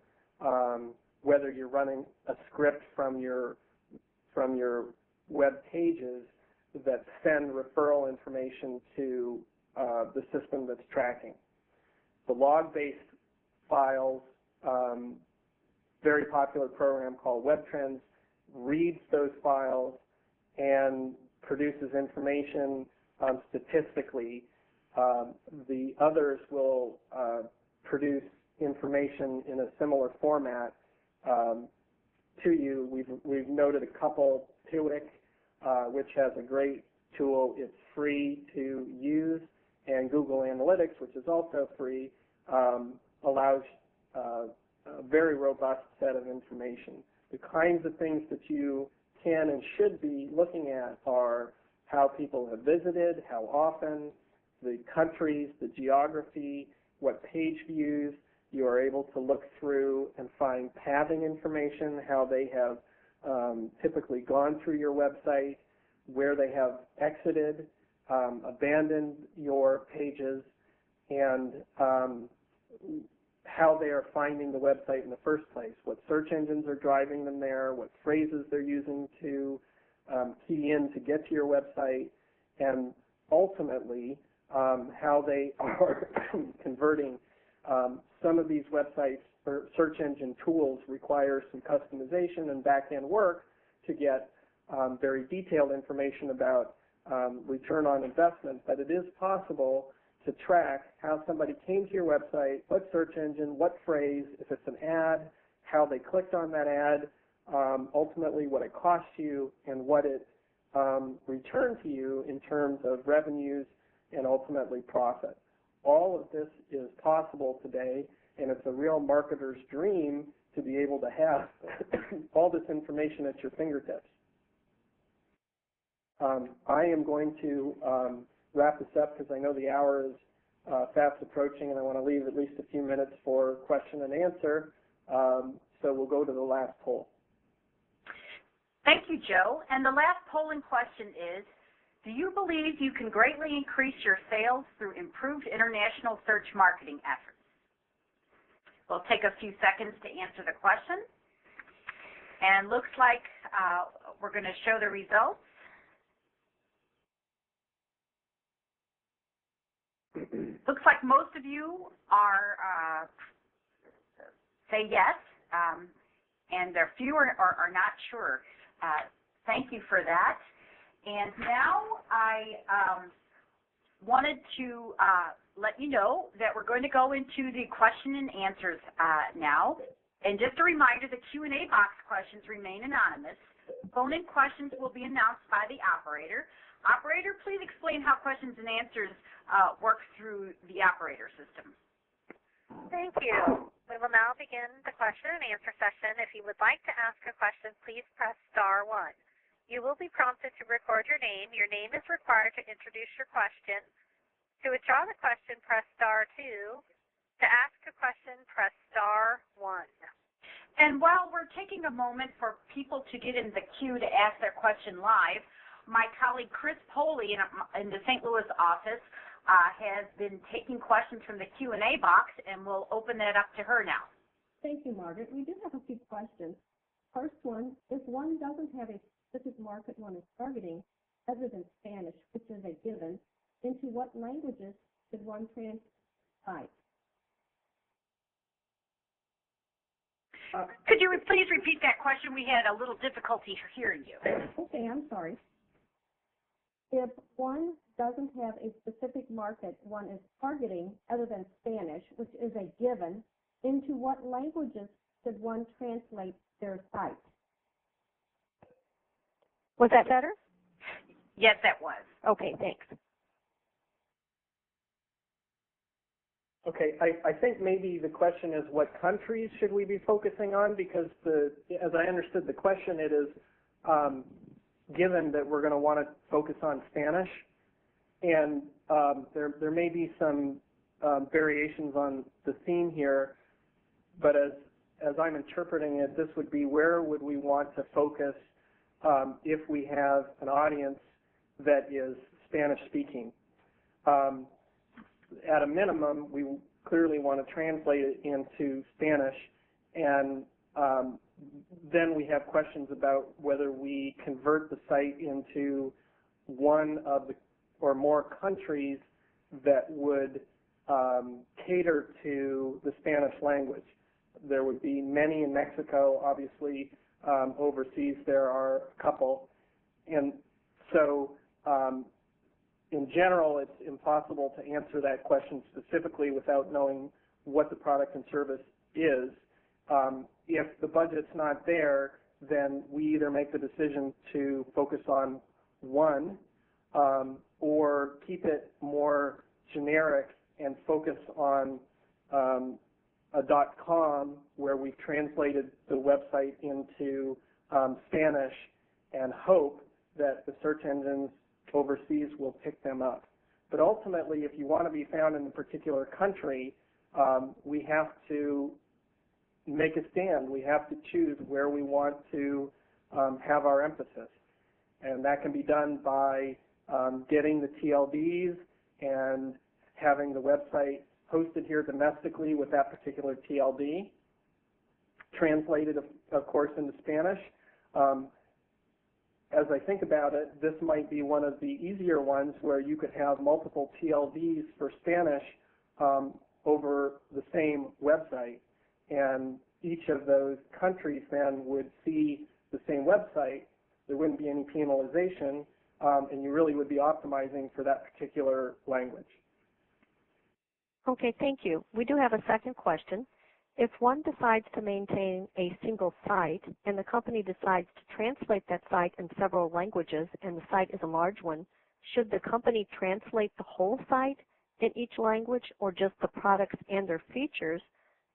whether you're running a script from your web pages that send referral information to the system that's tracking. The log-based files, very popular program called WebTrends, reads those files and produces information statistically. The others will produce information in a similar format to you. We've noted a couple, Piwik, which has a great tool. It's free to use, and Google Analytics, which is also free, allows a very robust set of information. The kinds of things that you can and should be looking at are how people have visited, how often, the countries, the geography, what page views. You are able to look through and find pathing information, how they have typically gone through your website, where they have exited, abandoned your pages, and how they are finding the website in the first place, what search engines are driving them there, what phrases they're using to key in to get to your website, and ultimately how they are converting. Some of these websites or search engine tools require some customization and back-end work to get very detailed information about return on investment, but it is possible to track how somebody came to your website, what search engine, what phrase, if it's an ad, how they clicked on that ad, ultimately what it cost you, and what it returned to you in terms of revenues and ultimately profit. All of this is possible today, and it's a real marketer's dream to be able to have all this information at your fingertips. I am going to wrap this up because I know the hour is fast approaching, and I want to leave at least a few minutes for question and answer. So we'll go to the last poll. Thank you, Joe. And the last polling question is, do you believe you can greatly increase your sales through improved international search marketing efforts? We'll take a few seconds to answer the question. And looks like we're going to show the results. Looks like most of you are say yes, and there are fewer are not sure. Thank you for that. And now I wanted to let you know that we're going to go into the question and answers now. And just a reminder, the Q&A box questions remain anonymous. Phone-in questions will be announced by the operator. Operator, please explain how questions and answers work through the operator system. Thank you. We will now begin the question and answer session. If you would like to ask a question, please press *1. You will be prompted to record your name. Your name is required to introduce your question. To withdraw the question, press *2. To ask a question, press *1. And while we're taking a moment for people to get in the queue to ask their question live, my colleague Chris Poley in the St. Louis office has been taking questions from the Q&A box, and we'll open that up to her now. Thank you, Margaret. We do have a few questions. First one, if one doesn't have a specific market one is targeting, other than Spanish, which is a given, into what languages should one translate? Could you please repeat that question? We had a little difficulty hearing you. Okay, I'm sorry. If one doesn't have a specific market one is targeting other than Spanish, which is a given, into what languages should one translate their site? Was that better? Yes, that was. Okay, thanks. Okay, I think maybe the question is what countries should we be focusing on, because as I understood the question, it is given that we're going to want to focus on Spanish, and there may be some variations on the theme here, but as I'm interpreting it, this would be where would we want to focus if we have an audience that is Spanish speaking. At a minimum, we clearly want to translate it into Spanish, and then we have questions about whether we convert the site into one of the or more countries that would cater to the Spanish language. There would be many in Mexico, obviously. Overseas there are a couple. And so in general, it's impossible to answer that question specifically without knowing what the product and service is. If the budget's not there, then we either make the decision to focus on one or keep it more generic and focus on a .com where we've translated the website into Spanish and hope that the search engines overseas will pick them up. But ultimately, if you want to be found in a particular country, we have to make a stand. We have to choose where we want to have our emphasis. And that can be done by getting the TLDs and having the website hosted here domestically with that particular TLD, translated, of course, into Spanish. As I think about it, this might be one of the easier ones where you could have multiple TLDs for Spanish over the same website. And each of those countries then would see the same website. There wouldn't be any penalization, and you really would be optimizing for that particular language. Okay, thank you. We do have a second question. If one decides to maintain a single site and the company decides to translate that site in several languages and the site is a large one, should the company translate the whole site in each language or just the products and their features,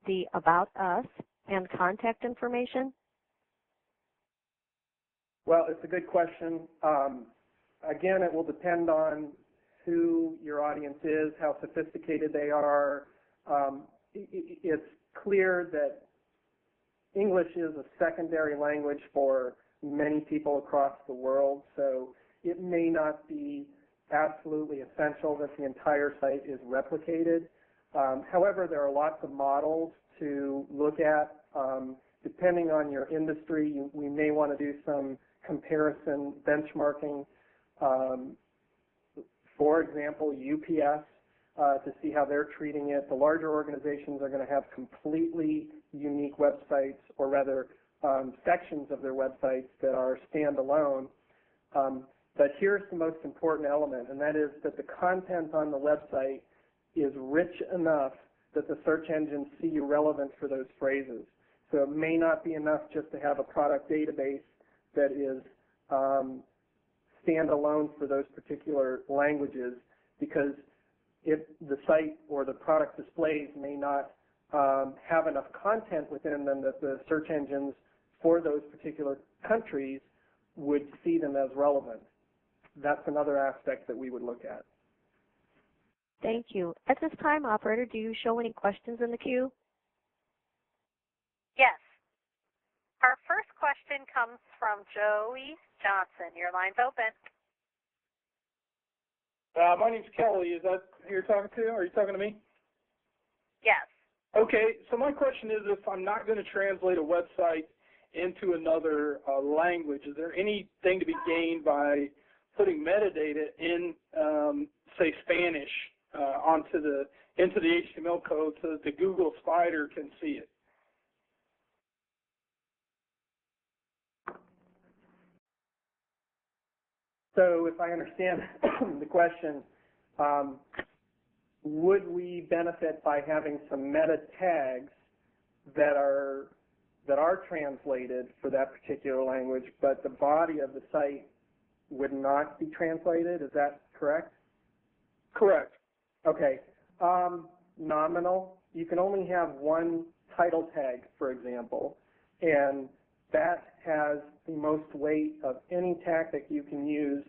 the About Us and contact information? Well, it's a good question. Again, it will depend on who your audience is, how sophisticated they are. It's clear that English is a secondary language for many people across the world, so it may not be absolutely essential that the entire site is replicated. However, there are lots of models to look at. Depending on your industry, we may want to do some comparison benchmarking. For example, UPS, to see how they're treating it. The larger organizations are going to have completely unique websites, or rather sections of their websites that are standalone. But here's the most important element, and that is that the content on the website is rich enough that the search engines see you relevant for those phrases. So it may not be enough just to have a product database that is standalone for those particular languages, because if the site or the product displays may not have enough content within them that the search engines for those particular countries would see them as relevant. That's another aspect that we would look at. Thank you. At this time, operator, do you show any questions in the queue? Yes. Our first question comes from Joey Johnson. Your line's open. My name's Kelly. Is that who you're talking to? Are you talking to me? Yes. Okay, so my question is, if I'm not going to translate a website into another language, is there anything to be gained by putting metadata in, say, Spanish into the HTML code so that the Google Spider can see it? So if I understand the question, would we benefit by having some meta tags that are translated for that particular language, but the body of the site would not be translated? Is that correct? Correct. Okay. Nominal. You can only have one title tag, for example, and that has the most weight of any tactic you can use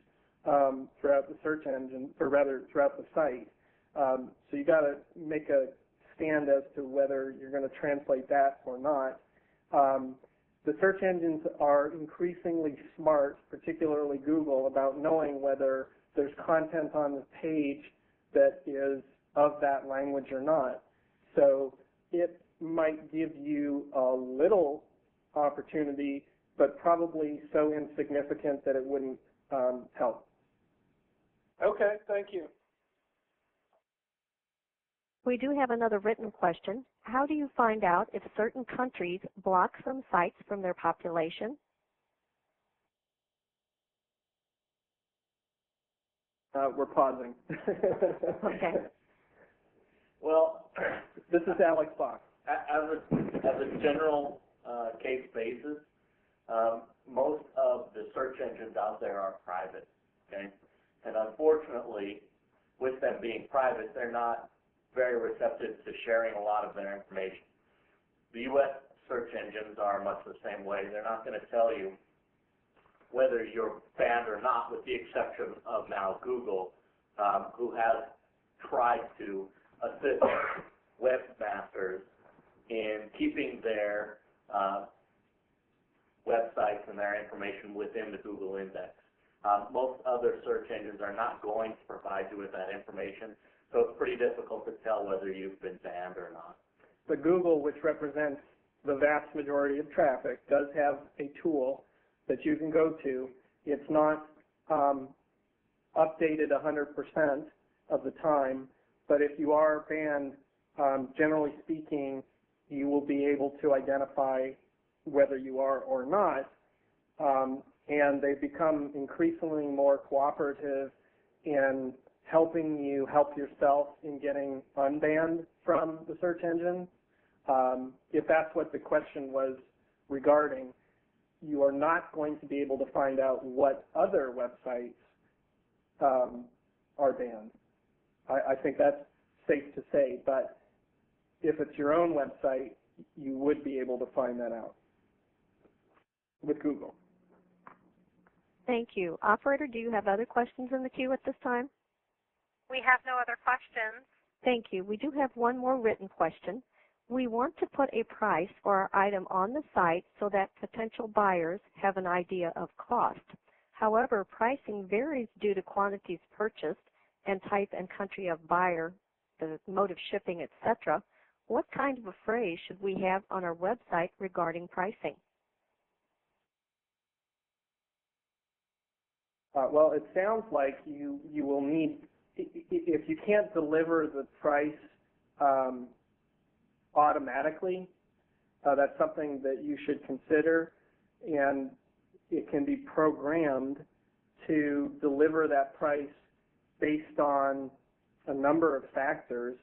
throughout the search engine, or rather throughout the site. So you got to make a stand as to whether you're going to translate that or not. The search engines are increasingly smart, particularly Google, about knowing whether there's content on the page that is of that language or not. So it might give you a little opportunity, but probably so insignificant that it wouldn't help. Okay, thank you. We do have another written question. How do you find out if certain countries block some sites from their population? We're pausing. Okay. Well, This is Alex Fox. as a general case basis, most of the search engines out there are private, okay? And unfortunately, with them being private, they're not very receptive to sharing a lot of their information. The U.S. search engines are much the same way. They're not going to tell you whether you're banned or not, with the exception of now Google, who has tried to assist webmasters in keeping their websites and their information within the Google index. Most other search engines are not going to provide you with that information, so it's pretty difficult to tell whether you've been banned or not. But Google, which represents the vast majority of traffic, does have a tool that you can go to. It's not updated 100% of the time, but if you are banned, generally speaking, you will be able to identify whether you are or not. And they've become increasingly more cooperative in helping you help yourself in getting unbanned from the search engine. If that's what the question was regarding, you are not going to be able to find out what other websites are banned. I think that's safe to say, but if it's your own website, you would be able to find that out with Google. Thank you. Operator, do you have other questions in the queue at this time? We have no other questions. Thank you. We do have one more written question. We want to put a price for our item on the site so that potential buyers have an idea of cost. However, pricing varies due to quantities purchased and type and country of buyer, the mode of shipping, etc. What kind of a phrase should we have on our website regarding pricing? Well, it sounds like you will need, if you can't deliver the price automatically, that's something that you should consider, and it can be programmed to deliver that price based on a number of factors.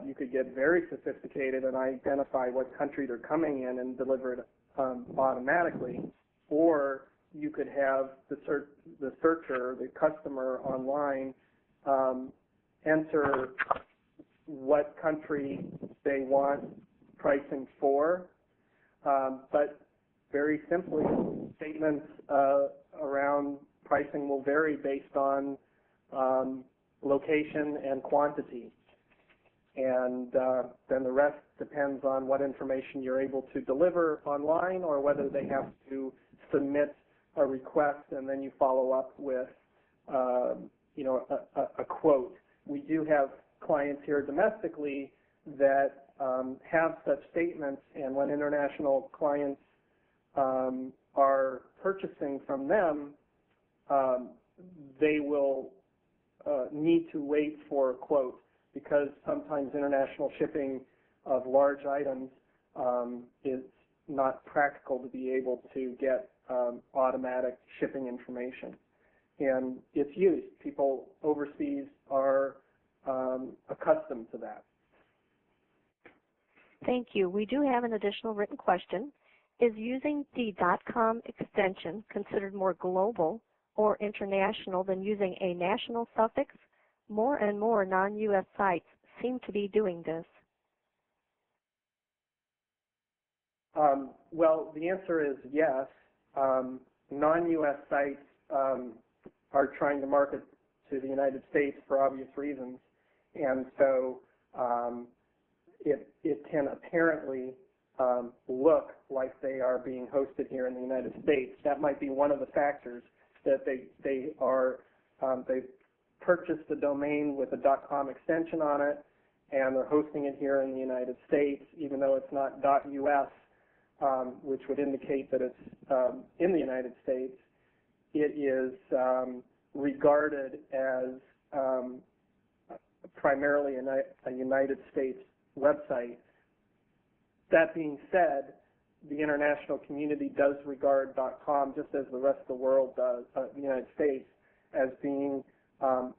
You could get very sophisticated and identify what country they're coming in and deliver it automatically, or you could have the searcher, the customer online, enter what country they want pricing for. But very simply, statements around pricing will vary based on location and quantity. And then the rest depends on what information you're able to deliver online, or whether they have to submit a request and then you follow up with a quote. We do have clients here domestically that have such statements, and when international clients are purchasing from them, they will need to wait for a quote, because sometimes international shipping of large items is not practical to be able to get automatic shipping information. And it's used. People overseas are accustomed to that. Thank you. We do have an additional written question. Is using the .com extension considered more global or international than using a national suffix? More and more non-U.S. sites seem to be doing this. Well, the answer is yes. Non-U.S. sites are trying to market to the United States for obvious reasons, and so it can apparently look like they are being hosted here in the United States. That might be one of the factors, that they've purchased the domain with a .com extension on it, and they're hosting it here in the United States, even though it's not .us, which would indicate that it's in the United States. It is regarded as primarily a United States website. That being said, the international community does regard .com, just as the rest of the world does, the United States, as being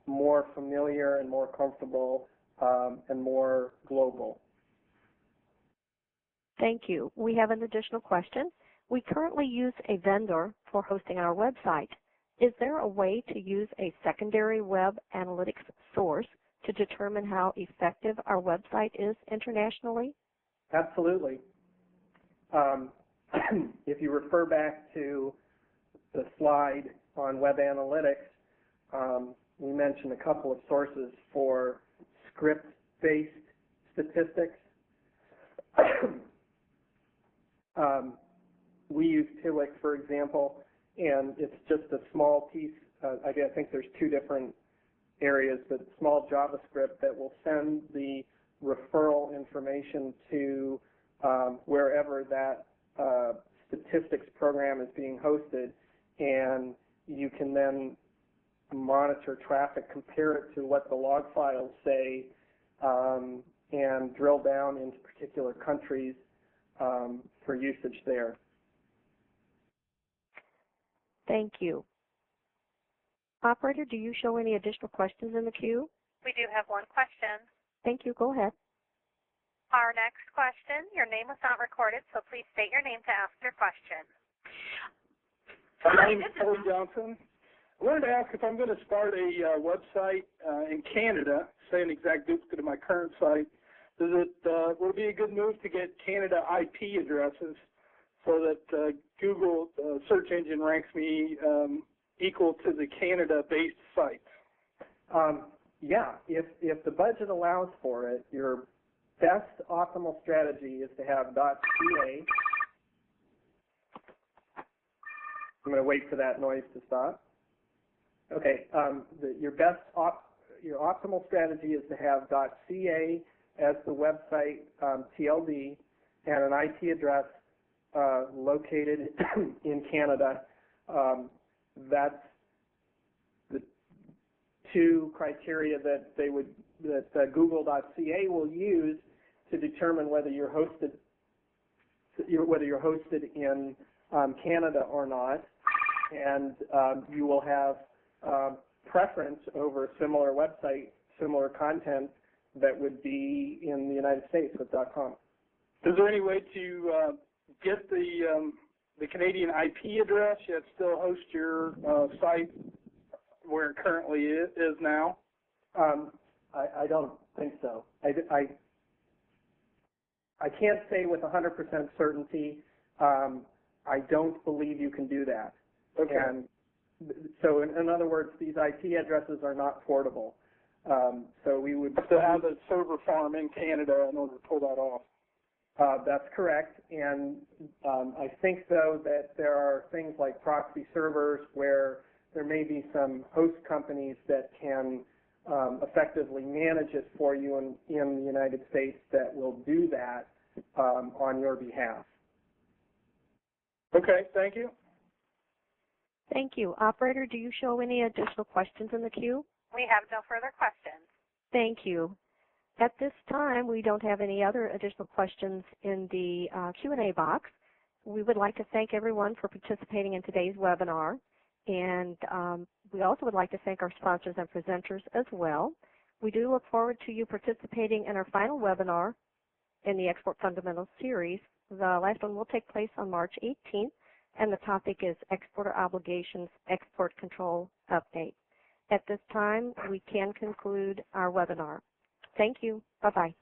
more familiar and more comfortable and more global. Thank you. We have an additional question. We currently use a vendor for hosting our website. Is there a way to use a secondary web analytics source to determine how effective our website is internationally? Absolutely. If you refer back to the slide on web analytics, we mentioned a couple of sources for script-based statistics. We use Tillich, for example, and it's just a small piece. I think there's two different areas, but small JavaScript that will send the referral information to wherever that statistics program is being hosted, and you can then monitor traffic, compare it to what the log files say, and drill down into particular countries for usage there. Thank you. Operator, do you show any additional questions in the queue? We do have one question. Thank you. Go ahead. Our next question, your name was not recorded, so please state your name to ask your question. My name is Paul Johnson. I wanted to ask if I'm going to start a website in Canada, say an exact duplicate of my current site, will it be a good move to get Canada IP addresses so that Google search engine ranks me equal to the Canada-based site? Yeah, if the budget allows for it, your best optimal strategy is to have .ca. I'm going to wait for that noise to stop. Okay, your optimal strategy is to have .ca as the website TLD and an IP address located in Canada. That's the two criteria that Google.ca will use to determine whether you're hosted in Canada or not, and you will have preference over similar website, similar content that would be in the United States with .com. Is there any way to get the Canadian IP address yet still host your site where it currently is now? I don't think so. I can't say with 100% certainty. I don't believe you can do that. Okay. And so, in other words, these IP addresses are not portable. So we would have to have a server farm in Canada in order to pull that off. That's correct. And I think, though, that there are things like proxy servers where there may be some host companies that can effectively manage it for you in the United States that will do that on your behalf. Okay, thank you. Thank you. Operator, do you show any additional questions in the queue? We have no further questions. Thank you. At this time, we don't have any other additional questions in the Q&A box. We would like to thank everyone for participating in today's webinar, and we also would like to thank our sponsors and presenters as well. We do look forward to you participating in our final webinar in the Export Fundamentals series. The last one will take place on March 18th, and the topic is Exporter Obligations, Export Control Update. At this time, we can conclude our webinar. Thank you. Bye-bye.